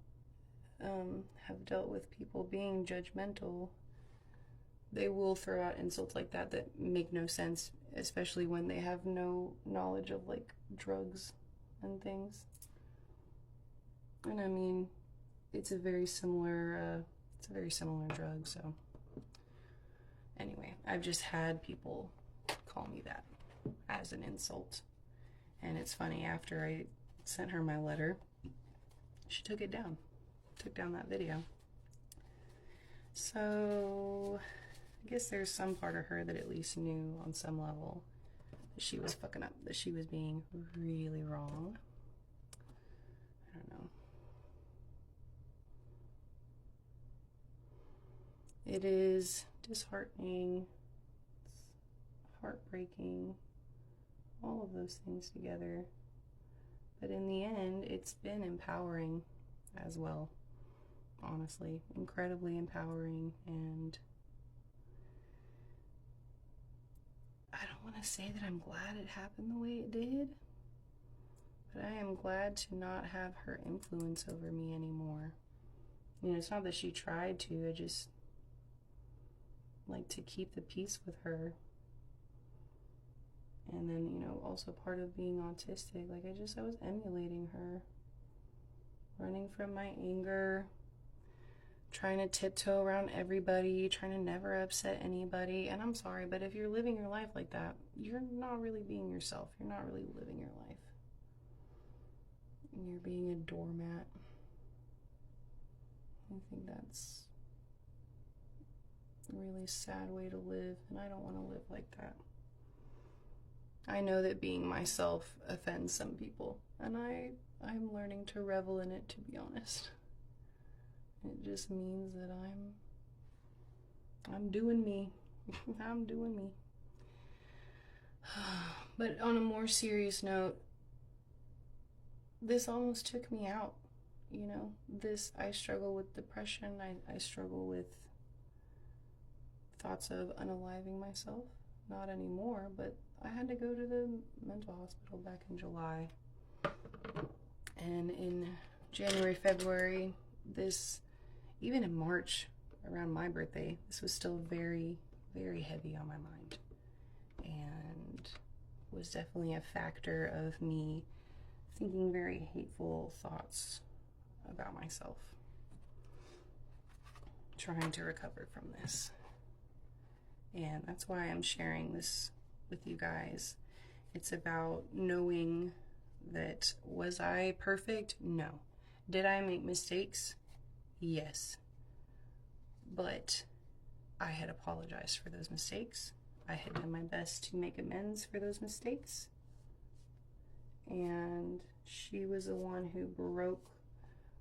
have dealt with people being judgmental, they will throw out insults like that that make no sense, especially when they have no knowledge of like drugs and things. And I mean, it's a very similar drug. So anyway, I've just had people call me that as an insult. And it's funny, after I sent her my letter, she took it down. Took down that video. So I guess there's some part of her that at least knew on some level that she was fucking up, that she was being really wrong. I don't know. It is disheartening, it's heartbreaking, all of those things together. But in the end, it's been empowering as well. Honestly, incredibly empowering. And I don't want to say that I'm glad it happened the way it did, but I am glad to not have her influence over me anymore. You know, it's not that she tried to, I just like to keep the peace with her. And then, you know, also part of being autistic, like I was emulating her, running from my anger, trying to tiptoe around everybody, trying to never upset anybody. And I'm sorry, but if you're living your life like that, you're not really being yourself. You're not really living your life. You're being a doormat. I think that's a really sad way to live, and I don't want to live like that. I know that being myself offends some people, and I'm learning to revel in it, to be honest. It just means that I'm doing me. I'm doing me. But on a more serious note, this almost took me out. You know, I struggle with depression. I struggle with thoughts of unaliving myself. Not anymore, but I had to go to the mental hospital back in July. And in January, February, even in March, around my birthday, this was still very, very heavy on my mind. And was definitely a factor of me thinking very hateful thoughts about myself. Trying to recover from this. And that's why I'm sharing this with you guys. It's about knowing that, was I perfect? No. Did I make mistakes? Yes. But I had apologized for those mistakes. I had done my best to make amends for those mistakes. And she was the one who broke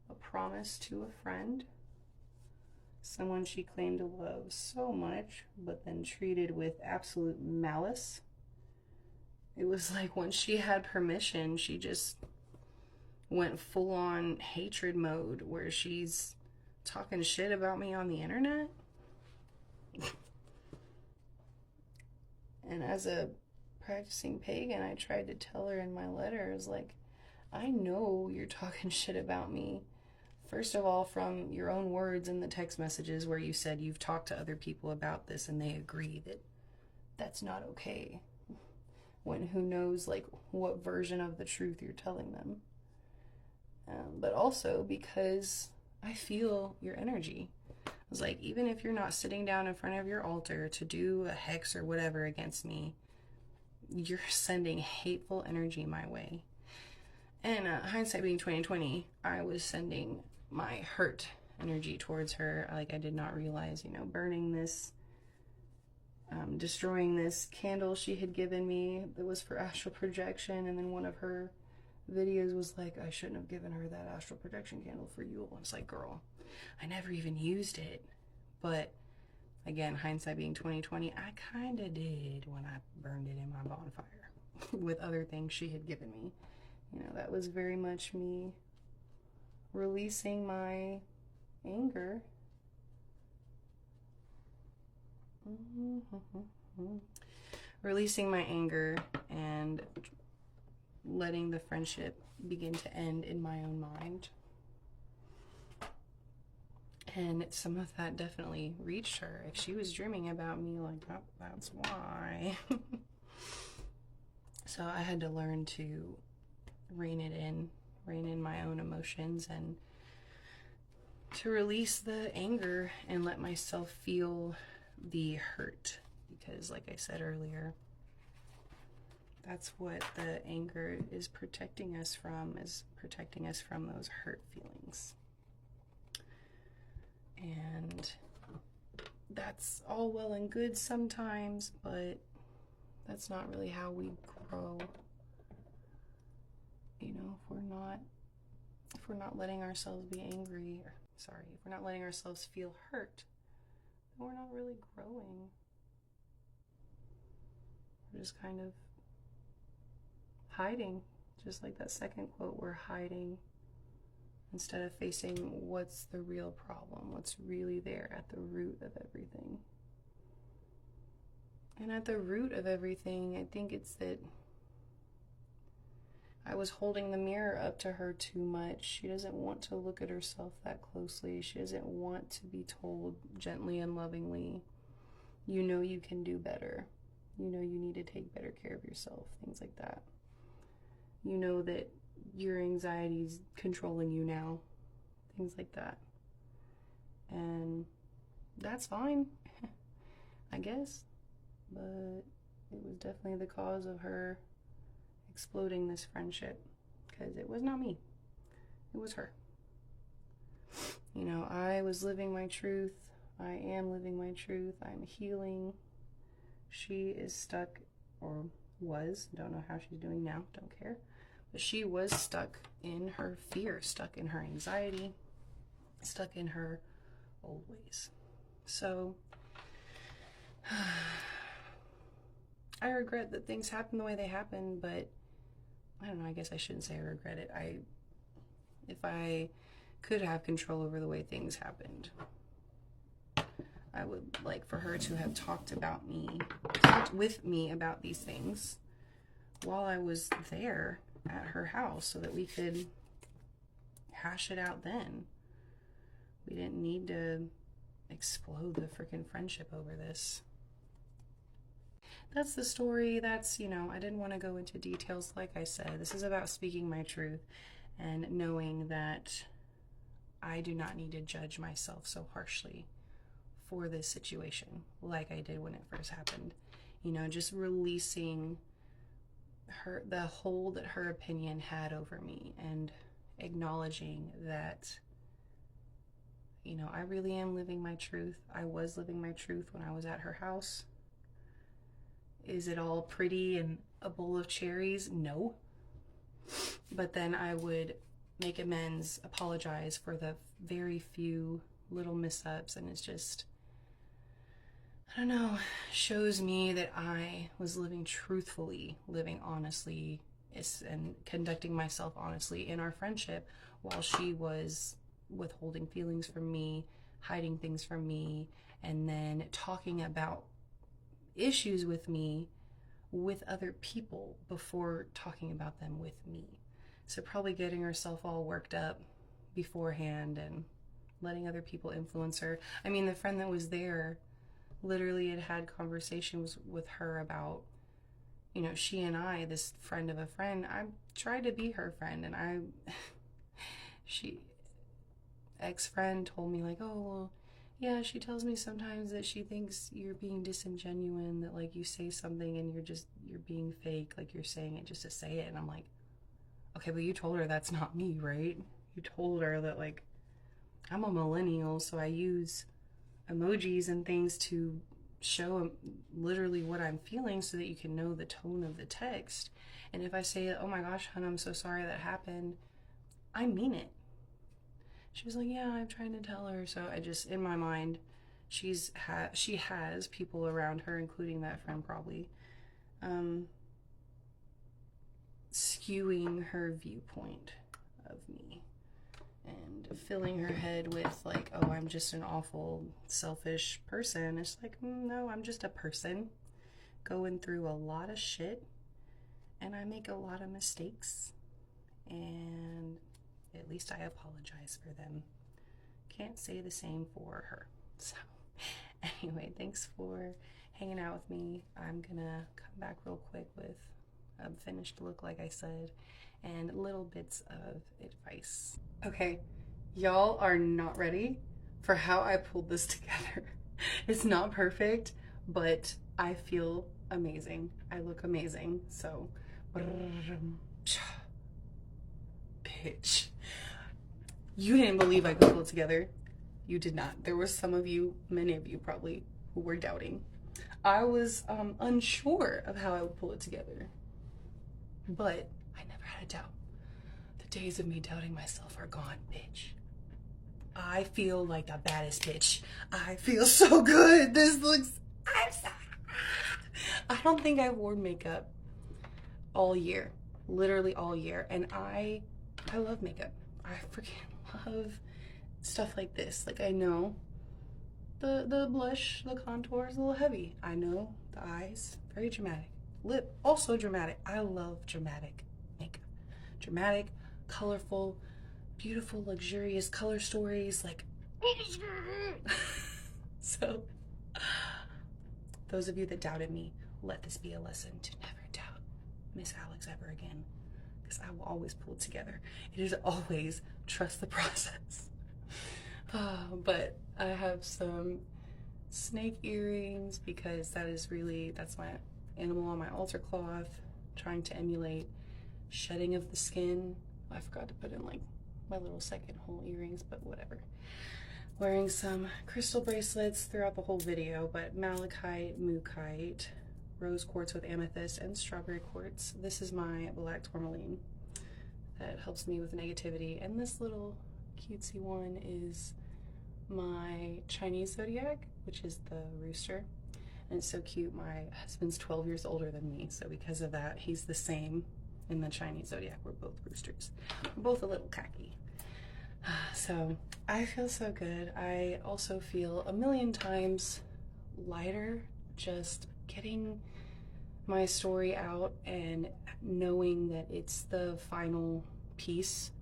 a promise to a friend. Someone she claimed to love so much, but then treated with absolute malice. It was like once she had permission, she just went full on hatred mode where she's talking shit about me on the internet. And as a practicing pagan, I tried to tell her in my letters, like, I know you're talking shit about me. First of all, from your own words in the text messages where you said you've talked to other people about this and they agree that that's not okay. When who knows, like, what version of the truth you're telling them. But also because I feel your energy. I was like, even if you're not sitting down in front of your altar to do a hex or whatever against me, you're sending hateful energy my way. And hindsight being 2020, I was sending my hurt energy towards her. Like, I did not realize, you know, burning this, destroying this candle she had given me that was for astral projection, and then one of her videos was like, I shouldn't have given her that astral projection candle for Yule. And it's like, girl, I never even used it. But again, hindsight being 2020, I kind of did when I burned it in my bonfire with other things she had given me. You know, that was very much me releasing my anger. Releasing my anger and letting the friendship begin to end in my own mind. And some of that definitely reached her. If she was dreaming about me like that, that's why. So I had to learn to rein in my own emotions, and to release the anger and let myself feel the hurt. Because like I said earlier, that's what the anger is protecting us from those hurt feelings. And that's all well and good sometimes, but that's not really how we grow. You know, if we're not letting ourselves be angry, if we're not letting ourselves feel hurt, then we're not really growing. We're just kind of hiding, just like that second quote, we're hiding instead of facing what's the real problem, what's really there at the root of everything. And at the root of everything, I think it's that I was holding the mirror up to her too much. She doesn't want to look at herself that closely. She doesn't want to be told gently and lovingly, you know you can do better. You know you need to take better care of yourself, things like that. You know that your anxiety's controlling you now, things like that. And that's fine, I guess. But it was definitely the cause of her exploding this friendship, because it was not me, it was her. You know, I was living my truth. I am living my truth. I'm healing. She is stuck, or was, don't know how she's doing now, don't care. But she was stuck in her fear, stuck in her anxiety, stuck in her old ways. So I regret that things happened the way they happened, but I don't know, I guess I shouldn't say I regret it. If I could have control over the way things happened, I would like for her to have talked with me about these things while I was there at her house, so that we could hash it out then. We didn't need to explode the freaking friendship over this. That's the story. That's, you know, I didn't want to go into details. Like I said, this is about speaking my truth and knowing that I do not need to judge myself so harshly for this situation like I did when it first happened. You know, just releasing the hold that her opinion had over me, and acknowledging that, you know, I really am living my truth. I was living my truth when I was at her house. Is it all pretty and a bowl of cherries? No. But then I would make amends, apologize for the very few little mess-ups, and it's just, I don't know, shows me that I was living truthfully, living honestly, and conducting myself honestly in our friendship, while she was withholding feelings from me, hiding things from me, and then talking about issues with me with other people before talking about them with me. So probably getting herself all worked up beforehand and letting other people influence her. I mean, the friend that was there literally had conversations with her about, you know, she and I, this friend of a friend, I tried to be her friend, and ex-friend told me like, oh, well, yeah, she tells me sometimes that she thinks you're being disingenuous, that like you say something and you're being fake, like you're saying it just to say it. And I'm like, okay, but you told her that's not me, right? You told her that like I'm a millennial, so I use emojis and things to show literally what I'm feeling so that you can know the tone of the text. And if I say, oh my gosh, hun, I'm so sorry that happened, I mean it. She was like, yeah, I'm trying to tell her. So I just, in my mind, she has people around her, including that friend probably, skewing her viewpoint of me and filling her head with like, oh, I'm just an awful, selfish person. It's like, no, I'm just a person going through a lot of shit, and I make a lot of mistakes, and at least I apologize for them. Can't say the same for her. So anyway, thanks for hanging out with me. I'm gonna come back real quick with a finished look, like I said, and little bits of advice. Okay, y'all are not ready for how I pulled this together. It's not perfect, but I feel amazing. I look amazing. So, bitch. You didn't believe I could pull it together. You did not. There were some of you, many of you probably, who were doubting. I was unsure of how I would pull it together. But I never had a doubt. The days of me doubting myself are gone, bitch. I feel like the baddest bitch. I feel so good. This looks... I don't think I wore makeup all year. Literally all year. And I love makeup. I freaking love stuff like this. Like, I know the blush, the contour is a little heavy. I know the eyes, very dramatic. Lip, also dramatic. I love dramatic makeup. Dramatic, colorful, beautiful, luxurious color stories. Like, so those of you that doubted me, let this be a lesson to never doubt Miss Alex ever again, because I will always pull it together. It is always trust the process. But I have some snake earrings because that's my animal on my altar cloth, trying to emulate shedding of the skin. I forgot to put in like my little second hole earrings, but whatever. Wearing some crystal bracelets throughout the whole video, but malachite, mookaite, rose quartz with amethyst, and strawberry quartz. This is my black tourmaline that helps me with negativity, and this little cutesy one is my Chinese zodiac, which is the rooster. And it's so cute. My husband's 12 years older than me, so because of that, he's the same in the Chinese zodiac. We're both roosters. We're both a little cocky. So I feel so good. I also feel a million times lighter just getting my story out and knowing that it's the final piece.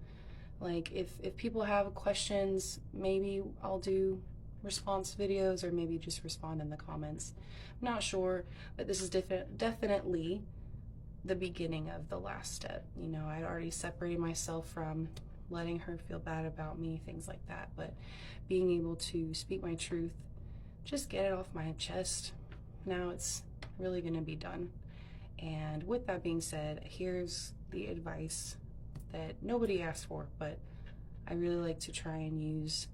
Like, if people have questions, maybe I'll do response videos, or maybe just respond in the comments. I'm not sure, but this is definitely the beginning of the last step. You know, I'd already separated myself from letting her feel bad about me, things like that, but being able to speak my truth, just get it off my chest, now it's really gonna be done. And with that being said, here's the advice that nobody asked for, but I really like to try and use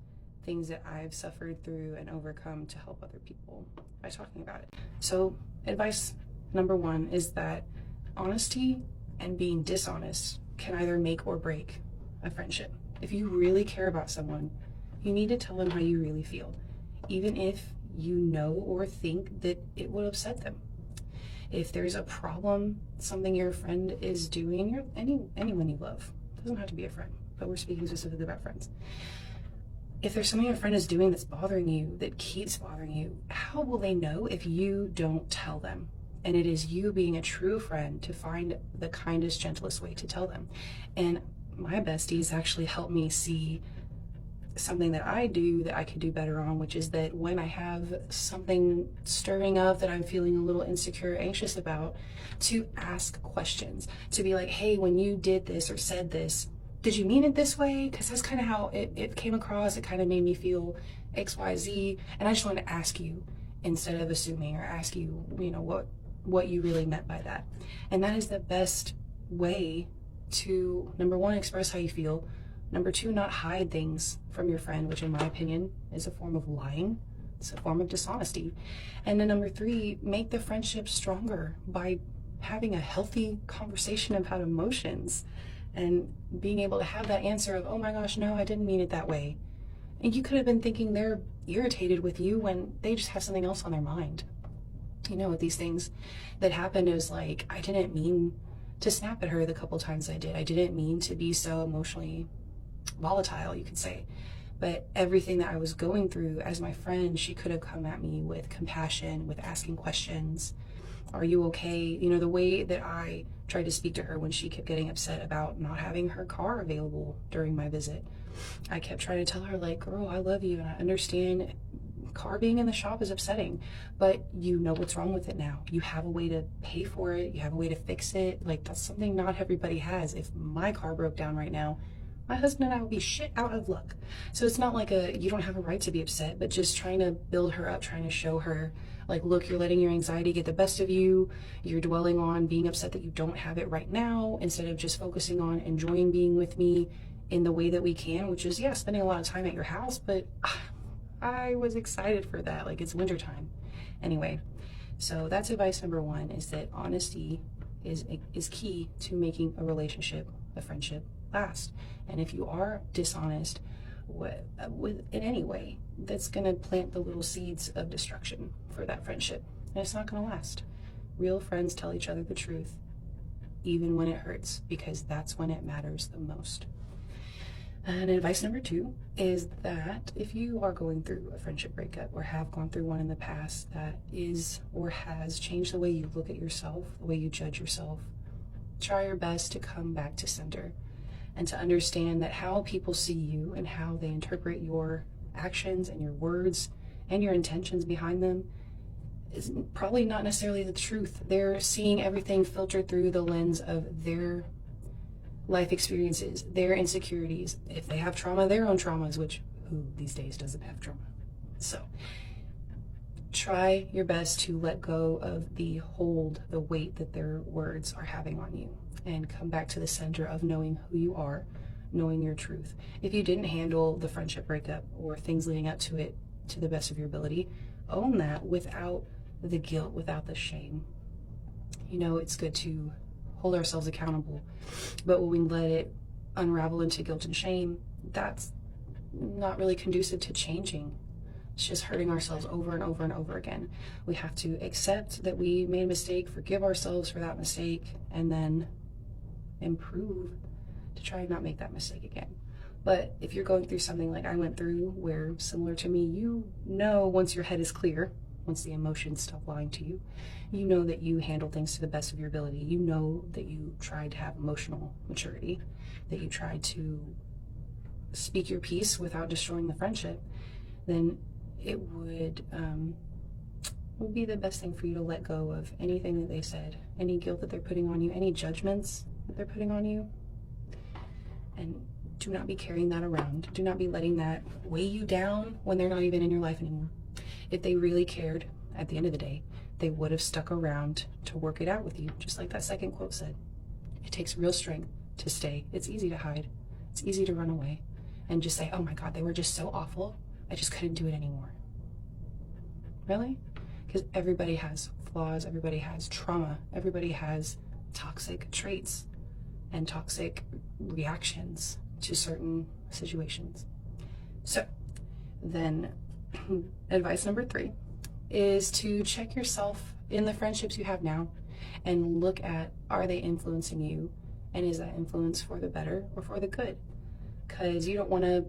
things that I've suffered through and overcome to help other people by talking about it. So advice number one is that honesty and being dishonest can either make or break a friendship. If you really care about someone, you need to tell them how you really feel, even if you know or think that it would upset them. If there's a problem, something your friend is doing, or anyone you love, doesn't have to be a friend, but we're speaking specifically about friends. If there's something your friend is doing that's bothering you, that keeps bothering you, how will they know if you don't tell them? And it is you being a true friend to find the kindest, gentlest way to tell them. And my besties actually help me see something that I do that I could do better on, which is that when I have something stirring up that I'm feeling a little insecure, anxious about, to ask questions, to be like, hey, when you did this or said this, did you mean it this way? Because that's kind of how it came across. It kind of made me feel XYZ, and I just wanted to ask you instead of assuming, or ask you, you know, what you really meant by that. And that is the best way to, number one, express how you feel, Number two, not hide things from your friend, which in my opinion is a form of lying. It's a form of dishonesty. And then number three, make the friendship stronger by having a healthy conversation about emotions and being able to have that answer of, oh my gosh, no, I didn't mean it that way. And you could have been thinking they're irritated with you when they just have something else on their mind. You know, with these things that happened, it was like, I didn't mean to snap at her the couple times I did. I didn't mean to be so emotionally volatile, you could say. But everything that I was going through as my friend, she could have come at me with compassion, with asking questions. Are you okay? You know, the way that I tried to speak to her when she kept getting upset about not having her car available during my visit. I kept trying to tell her, like, girl, I love you and I understand car being in the shop is upsetting, but you know what's wrong with it now. You have a way to pay for it. You have a way to fix it. Like, that's something not everybody has. If my car broke down right now, my husband and I would be shit out of luck. So it's not like you don't have a right to be upset, but just trying to build her up, trying to show her, like, look, you're letting your anxiety get the best of you. You're dwelling on being upset that you don't have it right now, instead of just focusing on enjoying being with me in the way that we can, which is, yeah, spending a lot of time at your house, but I was excited for that. Like, it's wintertime. Anyway, so that's advice number one, is that honesty is key to making a relationship, a friendship, last. And if you are dishonest with in any way, that's going to plant the little seeds of destruction for that friendship, and it's not going to last. Real friends tell each other the truth, even when it hurts, because that's when it matters the most. And advice number two is that if you are going through a friendship breakup or have gone through one in the past that is or has changed the way you look at yourself, the way you judge yourself, try your best to come back to center and to understand that how people see you and how they interpret your actions and your words and your intentions behind them is probably not necessarily the truth. They're seeing everything filtered through the lens of their life experiences, their insecurities. If they have trauma, their own traumas, which who these days doesn't have trauma? So try your best to let go of the weight that their words are having on you, and come back to the center of knowing who you are, knowing your truth. If you didn't handle the friendship breakup or things leading up to it to the best of your ability, own that without the guilt, without the shame. You know, it's good to hold ourselves accountable, but when we let it unravel into guilt and shame, that's not really conducive to changing. It's just hurting ourselves over and over and over again. We have to accept that we made a mistake, forgive ourselves for that mistake, and then improve to try and not make that mistake again. But if you're going through something like I went through, where similar to me, you know, once your head is clear, once the emotions stop lying to you, you know that you handle things to the best of your ability. You know that you tried to have emotional maturity, that you tried to speak your piece without destroying the friendship, then it would be the best thing for you to let go of anything that they said, any guilt that they're putting on you, any judgments that they're putting on you. And do not be carrying that around. Do not be letting that weigh you down when they're not even in your life anymore. If they really cared, at the end of the day, they would have stuck around to work it out with you, just like that second quote said. It takes real strength to stay. It's easy to hide. It's easy to run away and just say, oh my God, they were just so awful. I just couldn't do it anymore. Really? Because everybody has flaws. Everybody has trauma. Everybody has toxic traits and toxic reactions to certain situations. So then advice number three is to check yourself in the friendships you have now and look at, are they influencing you? And is that influence for the better or for the good? Because you don't want to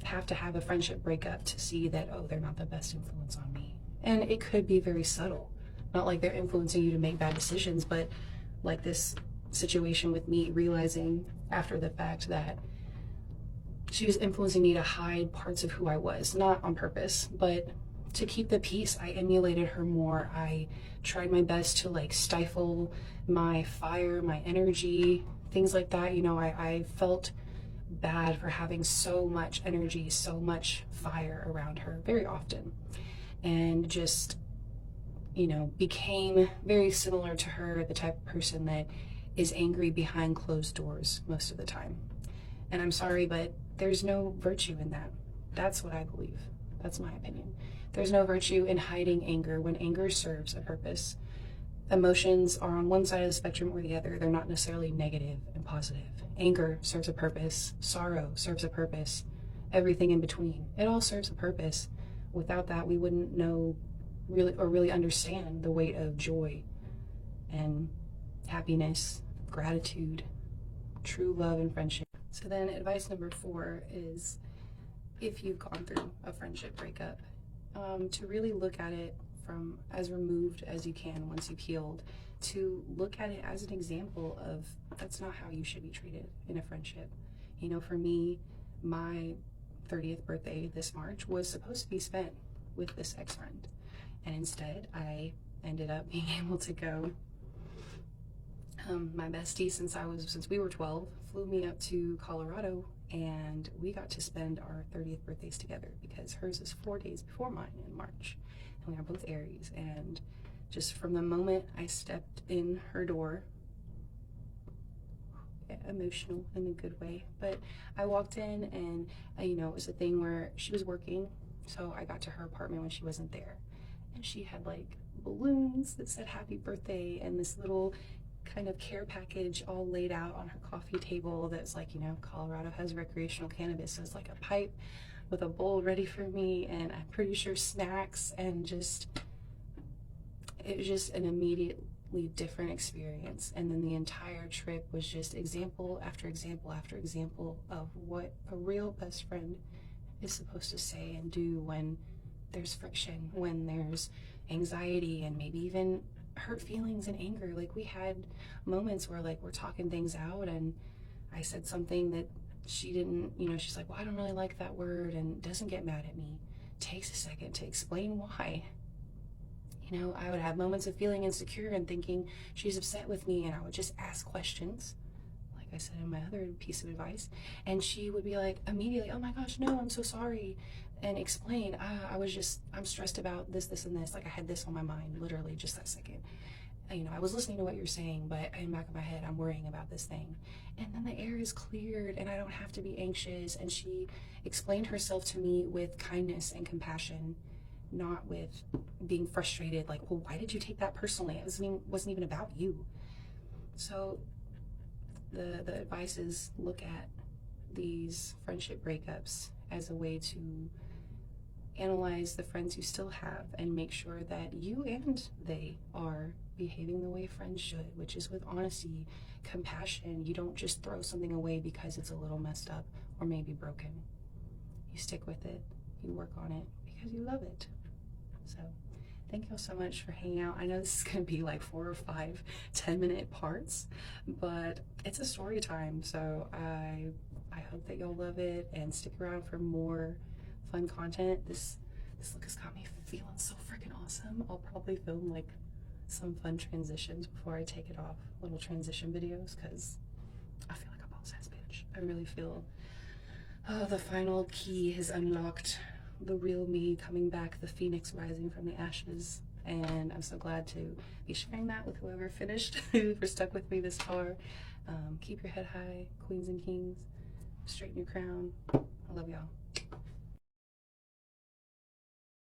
have a friendship breakup to see that, oh, they're not the best influence on me. And it could be very subtle. Not like they're influencing you to make bad decisions, but like this situation with me realizing after the fact that she was influencing me to hide parts of who I was, not on purpose, but to keep the peace. I emulated her more. I tried my best to like stifle my fire, my energy, things like that. You know, I felt bad for having so much energy, so much fire around her very often, and just, you know, became very similar to her, the type of person that is angry behind closed doors most of the time. And I'm sorry, but there's no virtue in that. That's what I believe. That's my opinion. There's no virtue in hiding anger when anger serves a purpose. Emotions are on one side of the spectrum or the other. They're not necessarily negative and positive. Anger serves a purpose. Sorrow serves a purpose. Everything in between. It all serves a purpose. Without that, we wouldn't know really understand the weight of joy and happiness, gratitude, true love and friendship. So then advice number 4 is, if you've gone through a friendship breakup, to really look at it from as removed as you can once you've healed, to look at it as an example of that's not how you should be treated in a friendship. You know, for me, my 30th birthday this March was supposed to be spent with this ex-friend, and instead I ended up being able to go. My bestie, since we were 12, flew me up to Colorado, and we got to spend our 30th birthdays together because hers is 4 days before mine in March, and we are both Aries. And just from the moment I stepped in her door, emotional in a good way, but I walked in, and it was a thing where she was working, so I got to her apartment when she wasn't there, and she had like balloons that said happy birthday and this little kind of care package all laid out on her coffee table that's like, Colorado has recreational cannabis, so it's like a pipe with a bowl ready for me, and I'm pretty sure snacks, and it was just an immediately different experience. And then the entire trip was just example after example after example of what a real best friend is supposed to say and do when there's friction, when there's anxiety, and maybe even hurt feelings and anger. Like, we had moments where like we're talking things out, and I said something that she didn't, she's like, well, I don't really like that word, and doesn't get mad at me, takes a second to explain why. I would have moments of feeling insecure and thinking she's upset with me, and I would just ask questions, like I said in my other piece of advice, and she would be like immediately, oh my gosh, no, I'm so sorry, and explain, I'm stressed about this, and this, like I had this on my mind, literally just that second. I was listening to what you're saying, but in the back of my head, I'm worrying about this thing. And then the air is cleared, and I don't have to be anxious, and she explained herself to me with kindness and compassion, not with being frustrated, like, well, why did you take that personally? It wasn't even about you. So the advice is, look at these friendship breakups as a way to analyze the friends you still have and make sure that you and they are behaving the way friends should, which is with honesty, compassion. You don't just throw something away because it's a little messed up or maybe broken. You stick with it, you work on it because you love it. So thank you all so much for hanging out. I know this is going to be like 4 or 5 10-minute parts, but it's a story time, so I hope that y'all love it and stick around for more fun content. This look has got me feeling so freaking awesome. I'll probably film like some fun transitions before I take it off, little transition videos, because I feel like a boss ass bitch. I really feel the final key has unlocked, the real me coming back, the phoenix rising from the ashes, and I'm so glad to be sharing that with whoever finished, whoever stuck with me this far. Keep your head high, queens and kings. Straighten your crown. I love y'all.